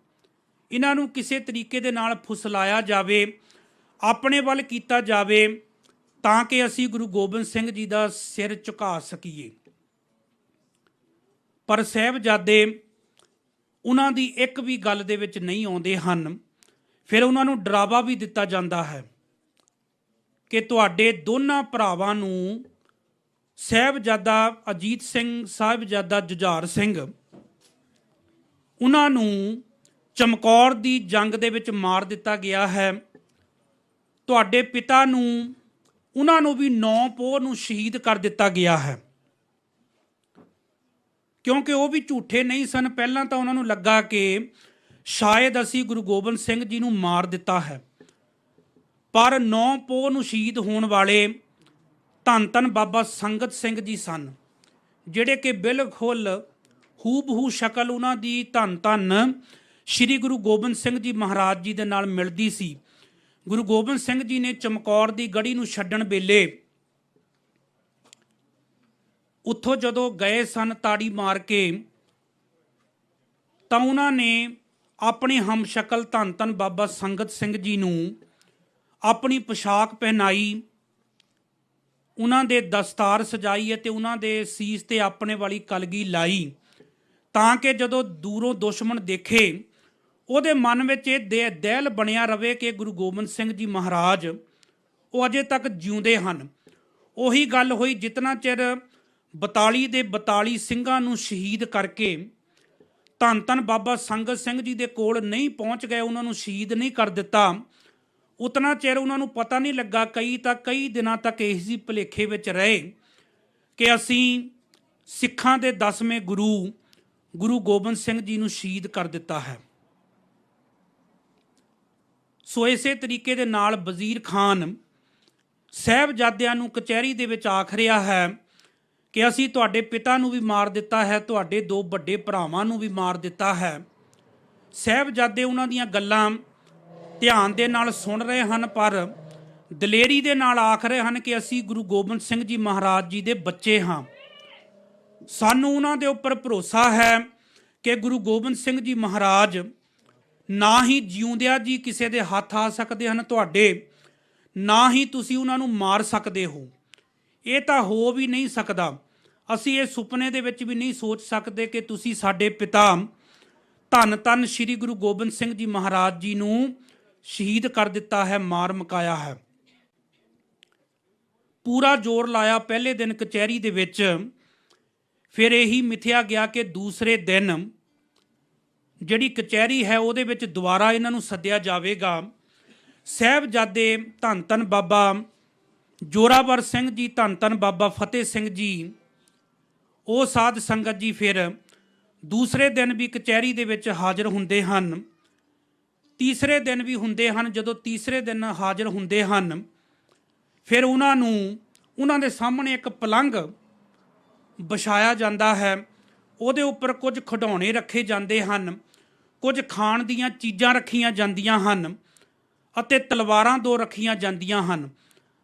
ਇਹਨਾਂ ਨੂੰ ਕਿਸੇ ਤਰੀਕੇ ਦੇ ਨਾਲ ਫੁਸਲਾਇਆ ਜਾਵੇ, ਆਪਣੇ ਵੱਲ ਕੀਤਾ ਜਾਵੇ, ਤਾਂ ਕਿ ਅਸੀਂ ਗੁਰੂ ਗੋਬਿੰਦ ਸਿੰਘ ਜੀ ਦਾ ਸਿਰ ਝੁਕਾ ਸਕੀਏ। ਪਰ ਸਾਹਿਬਜ਼ਾਦੇ ਉਹਨਾਂ ਦੀ ਇੱਕ ਵੀ ਗੱਲ ਦੇ ਵਿੱਚ ਨਹੀਂ ਆਉਂਦੇ ਹਨ। ਫਿਰ ਉਹਨਾਂ ਨੂੰ ਡਰਾਵਾ ਵੀ ਦਿੱਤਾ ਜਾਂਦਾ ਹੈ ਕਿ ਤੁਹਾਡੇ ਦੋਨਾਂ ਭਰਾਵਾਂ ਨੂੰ, ਸਾਹਿਬਜ਼ਾਦਾ ਅਜੀਤ ਸਿੰਘ, ਸਾਹਿਬਜ਼ਾਦਾ ਜੁਝਾਰ ਸਿੰਘ, ਉਹਨਾਂ ਨੂੰ ਚਮਕੌਰ ਦੀ ਜੰਗ ਦੇ ਵਿੱਚ ਮਾਰ ਦਿੱਤਾ ਗਿਆ ਹੈ। ਤੁਹਾਡੇ ਪਿਤਾ ਨੂੰ, ਉਹਨਾਂ ਨੂੰ ਵੀ 9 ਪੋਹ ਨੂੰ ਸ਼ਹੀਦ ਕਰ ਦਿੱਤਾ ਗਿਆ ਹੈ, ਕਿਉਂਕਿ ਉਹ ਵੀ ਝੂਠੇ ਨਹੀਂ ਸਨ। ਪਹਿਲਾਂ ਤਾਂ ਉਹਨਾਂ ਨੂੰ ਲੱਗਾ ਕਿ ਸ਼ਾਇਦ ਅਸੀਂ ਗੁਰੂ ਗੋਬਿੰਦ ਸਿੰਘ ਜੀ ਨੂੰ ਮਾਰ ਦਿੱਤਾ ਹੈ, ਪਰ 9 ਪੋਹ ਨੂੰ ਸ਼ਹੀਦ ਹੋਣ ਵਾਲੇ ਧੰਨ ਧੰਨ ਬਾਬਾ ਸੰਗਤ ਸਿੰਘ ਜੀ ਸਨ, ਜਿਹੜੇ ਕਿ ਬਿਲਕੁਲ ਹੂਬਹੂ ਸ਼ਕਲ ਉਹਨਾਂ ਦੀ ਧੰਨ ਧੰਨ ਸ਼੍ਰੀ ਗੁਰੂ ਗੋਬਿੰਦ ਸਿੰਘ ਜੀ ਮਹਾਰਾਜ ਜੀ ਦੇ ਨਾਲ ਮਿਲਦੀ ਸੀ। ਗੁਰੂ ਗੋਬਿੰਦ ਸਿੰਘ ਜੀ ਨੇ ਚਮਕੌਰ ਦੀ ਗੜੀ ਨੂੰ ਛੱਡਣ ਵੇਲੇ ਉੱਥੋਂ ਜਦੋਂ ਗਏ ਸਨ ਤਾੜੀ ਮਾਰ ਕੇ, ਤਾਂ ਉਹਨਾਂ ਨੇ ਆਪਣੇ ਹਮਸ਼ਕਲ ਧੰਨ ਧੰਨ ਬਾਬਾ ਸੰਗਤ ਸਿੰਘ ਜੀ ਨੂੰ ਆਪਣੀ ਪੋਸ਼ਾਕ ਪਹਿਨਾਈ, ਉਹਨਾਂ ਦੇ ਦਸਤਾਰ ਸਜਾਈ ਅਤੇ ਉਹਨਾਂ ਦੇ ਸੀਸ ਤੇ ਆਪਣੇ ਵਾਲੀ ਕਲਗੀ ਲਾਈ, ਤਾਂ ਕਿ ਜਦੋਂ ਦੂਰੋਂ ਦੁਸ਼ਮਣ ਦੇਖੇ ਉਹਦੇ ਮਨ ਵਿੱਚ ਇਹ ਦਿਲ ਬਣਿਆ ਰਵੇ ਕਿ ਗੁਰੂ ਗੋਬਿੰਦ ਸਿੰਘ ਜੀ ਮਹਾਰਾਜ ਉਹ ਅਜੇ ਤੱਕ ਜਿਉਂਦੇ ਹਨ। ਉਹੀ ਗੱਲ ਹੋਈ, ਜਿਤਨਾ ਚਿਰ 42 ਦੇ 42 ਸਿੰਘਾਂ ਨੂੰ ਸ਼ਹੀਦ ਕਰਕੇ ਧੰਨ ਧੰਨ ਬਾਬਾ ਸੰਗਤ ਸਿੰਘ ਜੀ ਦੇ ਕੋਲ ਨਹੀਂ ਪਹੁੰਚ ਗਏ, ਉਹਨਾਂ ਨੂੰ ਸ਼ਹੀਦ ਨਹੀਂ ਕਰ ਦਿੱਤਾ, ਉਤਨਾ ਚਿਰ ਉਹਨਾਂ ਨੂੰ ਪਤਾ ਨਹੀਂ ਲੱਗਾ। ਕਈ ਦਿਨਾਂ ਤੱਕ ਇਸੇ ਭੁਲੇਖੇ ਵਿੱਚ ਰਹੇ ਕਿ ਅਸੀਂ ਸਿੱਖਾਂ ਦੇ 10ਵੇਂ ਗੁਰੂ ਗੋਬਿੰਦ ਸਿੰਘ ਜੀ ਨੂੰ ਸ਼ਹੀਦ ਕਰ ਦਿੱਤਾ ਹੈ। ਸੋ ਇਸੇ ਤਰੀਕੇ ਦੇ ਨਾਲ ਵਜ਼ੀਰ ਖਾਨ ਸਾਹਿਬਜ਼ਾਦਿਆਂ ਨੂੰ ਕਚਹਿਰੀ ਦੇ ਵਿੱਚ ਆਖ ਰਿਹਾ ਹੈ ਕਿ ਅਸੀਂ ਤੁਹਾਡੇ ਪਿਤਾ ਨੂੰ ਵੀ ਮਾਰ ਦਿੱਤਾ ਹੈ, ਤੁਹਾਡੇ 2 ਵੱਡੇ ਭਰਾਵਾਂ ਨੂੰ ਵੀ ਮਾਰ ਦਿੱਤਾ ਹੈ। ਸਾਹਿਬਜ਼ਾਦੇ ਉਹਨਾਂ ਦੀਆਂ ਗੱਲਾਂ ਧਿਆਨ ਦੇ ਨਾਲ ਸੁਣ ਰਹੇ ਹਨ, ਪਰ ਦਲੇਰੀ ਦੇ ਨਾਲ ਆਖ ਰਹੇ ਹਨ ਕਿ ਅਸੀਂ ਗੁਰੂ ਗੋਬਿੰਦ ਸਿੰਘ ਜੀ ਮਹਾਰਾਜ ਜੀ ਦੇ ਬੱਚੇ ਹਾਂ। ਸਾਨੂੰ ਉਹਨਾਂ ਦੇ ਉੱਪਰ ਭਰੋਸਾ ਹੈ ਕਿ ਗੁਰੂ ਗੋਬਿੰਦ ਸਿੰਘ ਜੀ ਮਹਾਰਾਜ ਨਾ ਹੀ ਜਿਉਂਦਿਆਂ ਜੀ ਕਿਸੇ ਦੇ ਹੱਥ ਆ ਸਕਦੇ ਹਨ ਤੁਹਾਡੇ, ਨਾ ਹੀ ਤੁਸੀਂ ਉਹਨਾਂ ਨੂੰ ਮਾਰ ਸਕਦੇ ਹੋ। ਇਹ ਤਾਂ ਹੋ ਵੀ ਨਹੀਂ ਸਕਦਾ। ਅਸੀਂ ਇਹ ਸੁਪਨੇ ਦੇ ਵਿੱਚ ਵੀ ਨਹੀਂ ਸੋਚ ਸਕਦੇ ਕਿ ਤੁਸੀਂ ਸਾਡੇ ਪਿਤਾ ਧੰਨ ਧੰਨ ਸ਼੍ਰੀ ਗੁਰੂ ਗੋਬਿੰਦ ਸਿੰਘ ਜੀ ਮਹਾਰਾਜ ਜੀ ਨੂੰ ਸ਼ਹੀਦ ਕਰ ਦਿੱਤਾ ਹੈ, ਮਾਰ ਮੁਕਾਇਆ ਹੈ। ਪੂਰਾ ਜ਼ੋਰ ਲਾਇਆ ਪਹਿਲੇ ਦਿਨ ਕਚਹਿਰੀ ਦੇ ਵਿੱਚ। ਫਿਰ ਇਹੀ ਮਿਥਿਆ ਗਿਆ ਕਿ ਦੂਸਰੇ ਦਿਨ ਜਿਹੜੀ ਕਚਹਿਰੀ ਹੈ ਉਹਦੇ ਵਿੱਚ ਦੁਬਾਰਾ ਇਹਨਾਂ ਨੂੰ ਸੱਦਿਆ ਜਾਵੇਗਾ। ਸਾਹਿਬਜ਼ਾਦੇ ਧੰਨ ਧੰਨ ਬਾਬਾ ਜੋਰਾਵਰ ਸਿੰਘ ਜੀ, ਧੰਨ ਧੰਨ ਬਾਬਾ ਫਤਿਹ ਸਿੰਘ ਜੀ, ਉਹ ਸਾਧ ਸੰਗਤ ਜੀ ਫਿਰ ਦੂਸਰੇ ਦਿਨ ਵੀ ਕਚਹਿਰੀ ਦੇ ਵਿੱਚ ਹਾਜ਼ਰ ਹੁੰਦੇ ਹਨ। ਤੀਸਰੇ ਦਿਨ ਵੀ ਹੁੰਦੇ ਹਨ। ਜਦੋਂ ਤੀਸਰੇ ਦਿਨ ਹਾਜ਼ਰ ਹੁੰਦੇ ਹਨ, ਫਿਰ ਉਹਨਾਂ ਦੇ ਸਾਹਮਣੇ ਇੱਕ ਪਲੰਘ ਵਿਛਾਇਆ ਜਾਂਦਾ ਹੈ। ਉਹਦੇ ਉੱਪਰ ਕੁਝ ਖਿਡੌਣੇ ਰੱਖੇ ਜਾਂਦੇ ਹਨ, ਕੁਝ ਖਾਣ ਦੀਆਂ ਚੀਜ਼ਾਂ ਰੱਖੀਆਂ ਜਾਂਦੀਆਂ ਹਨ ਅਤੇ ਤਲਵਾਰਾਂ 2 ਰੱਖੀਆਂ ਜਾਂਦੀਆਂ ਹਨ।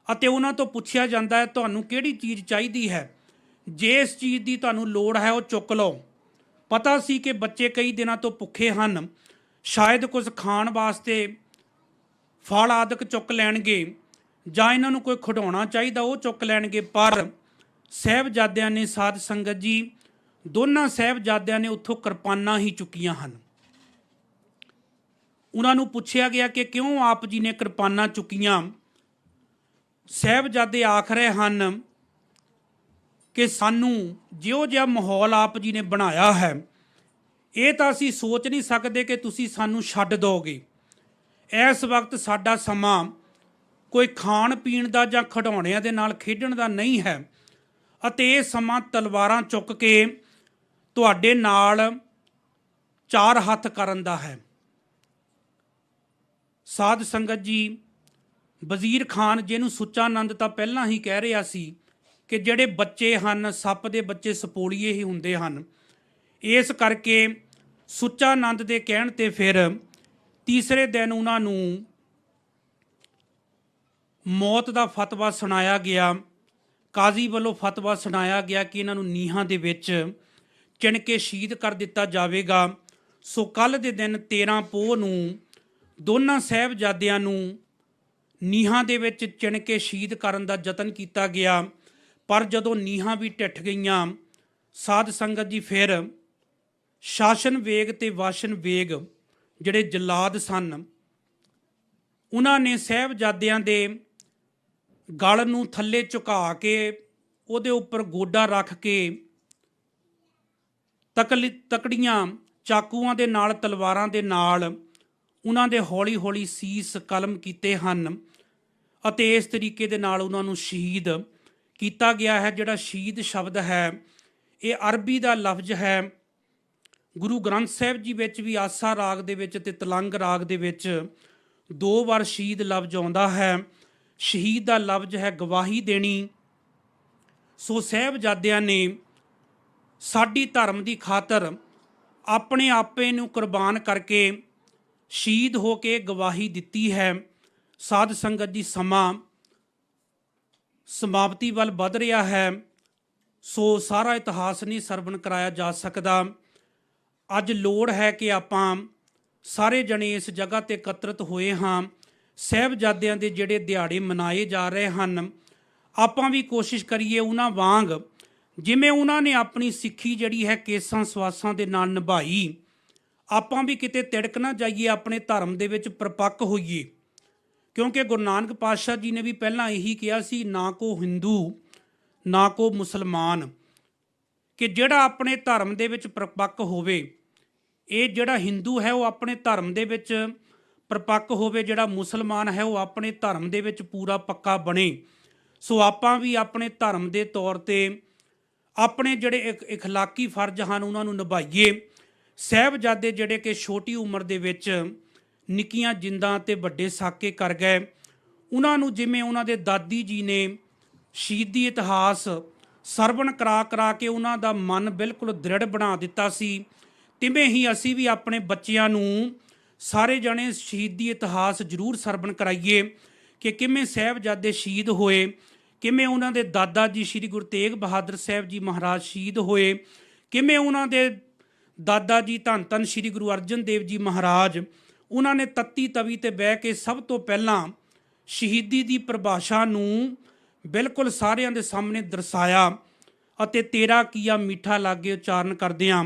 ਅਤੇ ਉਹਨਾਂ ਤੋਂ ਪੁੱਛਿਆ ਜਾਂਦਾ ਹੈ ਤੁਹਾਨੂੰ ਕਿਹੜੀ ਚੀਜ਼ ਚਾਹੀਦੀ ਹੈ, ਜੇ ਇਸ ਚੀਜ਼ ਦੀ ਤੁਹਾਨੂੰ ਲੋੜ ਹੈ ਉਹ ਚੁੱਕ ਲਓ। ਪਤਾ ਸੀ ਕਿ ਬੱਚੇ ਕਈ ਦਿਨਾਂ ਤੋਂ ਭੁੱਖੇ ਹਨ, ਸ਼ਾਇਦ ਕੁਝ ਖਾਣ ਵਾਸਤੇ ਫਲ ਆਦਿਕ ਚੁੱਕ ਲੈਣਗੇ ਜਾਂ ਇਹਨਾਂ ਨੂੰ ਕੋਈ ਖਿਡੌਣਾ ਚਾਹੀਦਾ ਉਹ ਚੁੱਕ ਲੈਣਗੇ। ਪਰ ਸਾਹਿਬਜ਼ਾਦਿਆਂ ਨੇ, ਸਾਧ ਸੰਗਤ ਜੀ, ਦੋਨਾਂ ਸਾਹਿਬਜ਼ਾਦਿਆਂ ਨੇ ਉੱਥੋਂ ਕਿਰਪਾਨਾਂ ਹੀ ਚੁੱਕੀਆਂ ਹਨ। ਉਹਨਾਂ ਨੂੰ ਪੁੱਛਿਆ ਗਿਆ ਕਿ ਕਿਉਂ ਆਪ ਜੀ ਨੇ ਕਿਰਪਾਨਾਂ ਚੁੱਕੀਆਂ। ਸਾਹਿਬਜ਼ਾਦੇ ਆਖ ਰਹੇ ਹਨ ਕਿ ਸਾਨੂੰ ਜਿਹੋ ਜਿਹਾ ਮਾਹੌਲ ਆਪ ਜੀ ਨੇ ਬਣਾਇਆ ਹੈ, ਇਹ ਤਾਂ ਅਸੀਂ ਸੋਚ ਨਹੀਂ ਸਕਦੇ ਕਿ ਤੁਸੀਂ ਸਾਨੂੰ ਛੱਡ ਦਿਓਗੇ। ਇਸ ਵਕਤ ਸਾਡਾ ਸਮਾਂ ਕੋਈ ਖਾਣ ਪੀਣ ਦਾ ਜਾਂ ਖਿਡੌਣਿਆਂ ਦੇ ਨਾਲ ਖੇਡਣ ਦਾ ਨਹੀਂ ਹੈ ਅਤੇ ਇਹ ਸਮਾਂ ਤਲਵਾਰਾਂ ਚੁੱਕ ਕੇ ਤੁਹਾਡੇ ਨਾਲ 4 ਹੱਥ ਕਰਨ ਦਾ ਹੈ। ਸਾਧ ਸੰਗਤ ਜੀ, ਵਜ਼ੀਰ ਖਾਨ ਜਿਹਨੂੰ ਸੁੱਚਾ ਆਨੰਦ ਤਾਂ ਪਹਿਲਾਂ ਹੀ ਕਹਿ ਰਿਹਾ ਸੀ ਕਿ ਜਿਹੜੇ ਬੱਚੇ ਹਨ, ਸੱਪ ਦੇ ਬੱਚੇ ਸਪੋਲੀਏ ਹੀ ਹੁੰਦੇ ਹਨ। ਇਸ ਕਰਕੇ ਸੁੱਚਾ ਆਨੰਦ ਦੇ ਕਹਿਣ ਤੇ ਫਿਰ ਤੀਸਰੇ ਦਿਨ ਉਹਨਾਂ ਨੂੰ ਮੌਤ ਦਾ ਫਤਵਾ ਸੁਣਾਇਆ ਗਿਆ। ਕਾਜ਼ੀ ਵੱਲੋਂ ਫਤਵਾ ਸੁਣਾਇਆ ਗਿਆ ਕਿ ਇਹਨਾਂ ਨੂੰ ਨੀਹਾਂ ਦੇ ਵਿੱਚ ਚਿਣ ਕੇ ਸ਼ਹੀਦ ਕਰ ਦਿੱਤਾ ਜਾਵੇਗਾ। ਸੋ ਕੱਲ੍ਹ ਦੇ ਦਿਨ 13 ਪੋਹ ਨੂੰ ਦੋਨਾਂ ਸਾਹਿਬਜ਼ਾਦਿਆਂ ਨੂੰ ਨੀਹਾਂ ਦੇ ਵਿੱਚ ਚਿਣ ਕੇ ਸ਼ਹੀਦ ਕਰਨ ਦਾ ਯਤਨ ਕੀਤਾ ਗਿਆ। ਪਰ ਜਦੋਂ ਨੀਹਾਂ ਵੀ ਢਿੱਠ ਗਈਆਂ, ਸਾਧ ਸੰਗਤ ਜੀ, ਫਿਰ ਸ਼ਾਸਨ ਵੇਗ ਤੇ ਵਾਸ਼ਨ ਵੇਗ ਜਿਹੜੇ ਜਲਾਦ ਸਨ, ਉਹਨਾਂ ਨੇ ਸਾਹਿਬਜ਼ਾਦਿਆਂ ਦੇ ਗਲ ਨੂੰ ਥੱਲੇ ਝੁਕਾ ਕੇ ਉਹਦੇ ਉੱਪਰ ਗੋਡਾ ਰੱਖ ਕੇ ਤਕੜੀਆਂ ਚਾਕੂਆਂ ਦੇ ਨਾਲ, ਤਲਵਾਰਾਂ ਦੇ ਨਾਲ ਉਹਨਾਂ ਦੇ ਹੌਲੀ ਹੌਲੀ ਸੀਸ ਕਲਮ ਕੀਤੇ ਹਨ ਅਤੇ ਇਸ ਤਰੀਕੇ ਦੇ ਨਾਲ ਉਹਨਾਂ ਨੂੰ ਸ਼ਹੀਦ ਕੀਤਾ ਗਿਆ ਹੈ। ਜਿਹੜਾ ਸ਼ਹੀਦ ਸ਼ਬਦ ਹੈ ਇਹ ਅਰਬੀ ਦਾ ਲਫ਼ਜ਼ ਹੈ। ਗੁਰੂ ਗ੍ਰੰਥ ਸਾਹਿਬ ਜੀ ਵਿੱਚ ਵੀ ਆਸਾ ਰਾਗ ਦੇ ਵਿੱਚ ਤੇ ਤਲੰਗ ਰਾਗ ਦੇ ਵਿੱਚ 2 ਵਾਰ ਸ਼ਹੀਦ ਲਫ਼ਜ਼ ਆਉਂਦਾ ਹੈ। ਸ਼ਹੀਦ ਦਾ ਲਫ਼ਜ਼ ਹੈ ਗਵਾਹੀ ਦੇਣੀ। ਸੋ ਸਾਹਿਬਜ਼ਾਦਿਆਂ ਨੇ ਸਾਡੀ ਧਰਮ ਦੀ ਖਾਤਰ ਆਪਣੇ ਆਪੇ ਨੂੰ ਕੁਰਬਾਨ ਕਰਕੇ ਸ਼ਹੀਦ ਹੋ ਕੇ ਗਵਾਹੀ ਦਿੱਤੀ ਹੈ। ਸਾਧ ਸੰਗਤ ਜੀ, ਸਮਾਂ ਸਮਾਪਤੀ ਵੱਲ ਵੱਧ ਰਿਹਾ ਹੈ। ਸੋ ਸਾਰਾ ਇਤਿਹਾਸ ਨਹੀਂ ਸਰਵਣ ਕਰਾਇਆ ਜਾ ਸਕਦਾ। ਅੱਜ ਲੋੜ ਹੈ ਕਿ ਆਪਾਂ ਸਾਰੇ ਜਣੇ ਇਸ ਜਗ੍ਹਾ 'ਤੇ ਇਕੱਤਰਿਤ ਹੋਏ ਹਾਂ। ਸਾਹਿਬਜ਼ਾਦਿਆਂ ਦੇ ਜਿਹੜੇ ਦਿਹਾੜੇ ਮਨਾਏ ਜਾ ਰਹੇ ਹਨ, ਆਪਾਂ ਵੀ ਕੋਸ਼ਿਸ਼ ਕਰੀਏ ਉਹਨਾਂ ਵਾਂਗ, ਜਿਵੇਂ ਉਹਨਾਂ ਨੇ ਆਪਣੀ ਸਿੱਖੀ ਜਿਹੜੀ ਹੈ ਕੇਸਾਂ ਸਵਾਸਾਂ ਦੇ ਨਾਲ ਨਿਭਾਈ, ਆਪਾਂ ਵੀ ਕਿਤੇ ਤਿੜਕ ਨਾ ਜਾਈਏ, ਆਪਣੇ ਧਰਮ ਦੇ ਵਿੱਚ ਪਰਪੱਕ ਹੋਈਏ। ਕਿਉਂਕਿ ਗੁਰੂ ਨਾਨਕ ਪਾਤਸ਼ਾਹ ਜੀ ਨੇ ਵੀ ਪਹਿਲਾਂ ਇਹੀ ਕਿਹਾ ਸੀ, ਨਾ ਕੋ ਹਿੰਦੂ ਨਾ ਕੋ ਮੁਸਲਮਾਨ, ਕਿ ਜਿਹੜਾ ਆਪਣੇ ਧਰਮ ਦੇ ਵਿੱਚ ਪਰਪੱਕ ਹੋਵੇ, ਇਹ ਜਿਹੜਾ ਹਿੰਦੂ ਹੈ ਉਹ ਆਪਣੇ ਧਰਮ ਦੇ ਵਿੱਚ ਪਰਪੱਕ ਹੋਵੇ, ਜਿਹੜਾ ਮੁਸਲਮਾਨ ਹੈ ਉਹ ਆਪਣੇ ਧਰਮ ਦੇ ਵਿੱਚ ਪੂਰਾ ਪੱਕਾ ਬਣੇ। ਸੋ ਆਪਾਂ ਵੀ ਆਪਣੇ ਧਰਮ ਦੇ ਤੌਰ ਤੇ ਆਪਣੇ ਜਿਹੜੇ ਇਖਲਾਕੀ ਫਰਜ਼ ਹਨ ਉਹਨਾਂ ਨੂੰ ਨਿਭਾਈਏ। ਸਾਹਿਬਜ਼ਾਦੇ ਜਿਹੜੇ ਕਿ ਛੋਟੀ ਉਮਰ ਦੇ ਵਿੱਚ ਨਿੱਕੀਆਂ ਜਿੰਦਾਂ ਤੇ ਵੱਡੇ ਸਾਕੇ ਕਰ ਗਏ, ਉਹਨਾਂ ਨੂੰ ਜਿਵੇਂ ਉਹਨਾਂ ਦੇ ਦਾਦੀ ਜੀ ਨੇ ਸ਼ਹੀਦੀ ਇਤਿਹਾਸ ਸਰਵਣ ਕਰਾ ਕਰਾ ਕੇ ਉਹਨਾਂ ਦਾ ਮਨ ਬਿਲਕੁਲ ਦ੍ਰਿੜ ਬਣਾ ਦਿੱਤਾ ਸੀ, ਤਿਵੇਂ ਹੀ ਅਸੀਂ ਵੀ ਆਪਣੇ ਬੱਚਿਆਂ ਨੂੰ ਸਾਰੇ ਜਣੇ ਸ਼ਹੀਦੀ ਇਤਿਹਾਸ ਜ਼ਰੂਰ ਸਰਵਣ ਕਰਾਈਏ ਕਿ ਕਿਵੇਂ ਸਾਹਿਬਜ਼ਾਦੇ ਸ਼ਹੀਦ ਹੋਏ, ਕਿਵੇਂ ਉਹਨਾਂ ਦੇ ਦਾਦਾ ਜੀ ਸ਼੍ਰੀ ਗੁਰੂ ਤੇਗ ਬਹਾਦਰ ਸਾਹਿਬ ਜੀ ਮਹਾਰਾਜ ਸ਼ਹੀਦ ਹੋਏ, ਕਿਵੇਂ ਉਹਨਾਂ ਦੇ ਦਾਦਾ ਜੀ ਧੰਨ ਧੰਨ ਸ਼੍ਰੀ ਗੁਰੂ ਅਰਜਨ ਦੇਵ ਜੀ ਮਹਾਰਾਜ, ਉਹਨਾਂ ਨੇ ਤੱਤੀ ਤਵੀ ਤੇ ਬਹਿ ਕੇ ਸਭ ਤੋਂ ਪਹਿਲਾਂ ਸ਼ਹੀਦੀ ਦੀ ਪਰਿਭਾਸ਼ਾ ਨੂੰ ਬਿਲਕੁਲ ਸਾਰਿਆਂ ਦੇ ਸਾਹਮਣੇ ਦਰਸਾਇਆ ਅਤੇ ਤੇਰਾ ਕੀਆ ਮਿੱਠਾ ਲਾਗੇ ਉਚਾਰਨ ਕਰਦਿਆਂ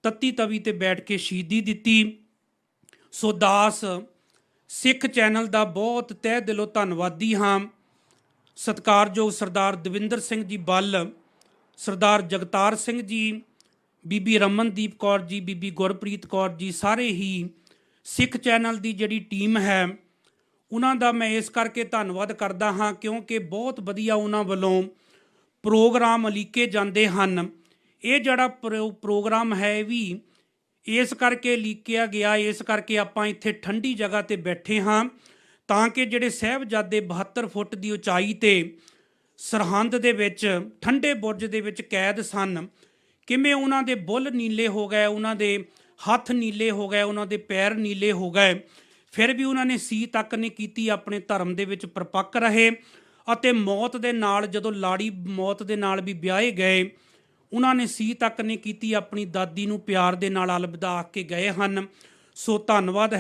ਤੱਤੀ ਤਵੀ ਤੇ ਬੈਠ ਕੇ ਸ਼ਹੀਦੀ ਦਿੱਤੀ। ਸੋ ਦਾਸ ਸਿੱਖ ਚੈਨਲ ਦਾ ਬਹੁਤ ਤਹਿ ਦਿਲੋਂ ਧੰਨਵਾਦੀ ਹਾਂ। ਸਤਿਕਾਰਯੋਗ ਸਰਦਾਰ ਦਵਿੰਦਰ ਸਿੰਘ ਜੀ ਬੱਲ, ਸਰਦਾਰ ਜਗਤਾਰ ਸਿੰਘ ਜੀ, ਬੀਬੀ ਰਮਨਦੀਪ ਕੌਰ ਜੀ, ਬੀਬੀ ਗੁਰਪ੍ਰੀਤ ਕੌਰ ਜੀ, ਸਾਰੇ ਹੀ ਸਿੱਖ ਚੈਨਲ ਦੀ ਜਿਹੜੀ ਟੀਮ ਹੈ ਉਹਨਾਂ ਦਾ ਮੈਂ ਇਸ ਕਰਕੇ ਧੰਨਵਾਦ ਕਰਦਾ ਹਾਂ ਕਿਉਂਕਿ ਬਹੁਤ ਵਧੀਆ ਉਹਨਾਂ ਵੱਲੋਂ ਪ੍ਰੋਗਰਾਮ ਉਲੀਕੇ ਜਾਂਦੇ ਹਨ। ਇਹ ਜਿਹੜਾ ਪ੍ਰੋਗਰਾਮ ਹੈ ਇਹ ਵੀ ਇਸ ਕਰਕੇ ਉਲੀਕਿਆ ਗਿਆ, ਇਸ ਕਰਕੇ ਆਪਾਂ ਇੱਥੇ ਠੰਡੀ ਜਗ੍ਹਾ ਤੇ ਬੈਠੇ ਹਾਂ ਤਾਂ ਕਿ ਜਿਹੜੇ ਸਾਹਿਬਜ਼ਾਦੇ 72 ਫੁੱਟ ਦੀ ਉਚਾਈ ਤੇ ਸਰਹੰਦ ਦੇ ਵਿੱਚ ਠੰਡੇ ਬੁਰਜ ਦੇ ਵਿੱਚ ਕੈਦ ਸਨ, ਕਿਵੇਂ ਉਹਨਾਂ ਦੇ ਬੁੱਲ ਨੀਲੇ ਹੋ ਗਏ, ਉਹਨਾਂ ਦੇ ਹੱਥ ਨੀਲੇ ਹੋ ਗਏ, ਉਹਨਾਂ ਦੇ ਪੈਰ ਨੀਲੇ ਹੋ ਗਏ, ਫਿਰ ਵੀ ਉਹਨਾਂ ਨੇ ਸੀ ਤੱਕ ਨਹੀਂ ਕੀਤੀ, ਆਪਣੇ ਧਰਮ ਦੇ ਵਿੱਚ ਪਰਪੱਕ ਰਹੇ ਅਤੇ ਮੌਤ ਦੇ ਨਾਲ ਜਦੋਂ ਲਾੜੀ ਮੌਤ ਦੇ ਨਾਲ ਵੀ ਵਿਆਹੇ ਗਏ, ਉਹਨਾਂ ਨੇ ਸੀ ਤੱਕ ਨਹੀਂ ਕੀਤੀ, ਆਪਣੀ ਦਾਦੀ ਨੂੰ ਪਿਆਰ ਦੇ ਨਾਲ ਅਲਵਿਦਾ ਆਖ ਕੇ ਗਏ ਹਨ। ਸੋ ਧੰਨਵਾਦ।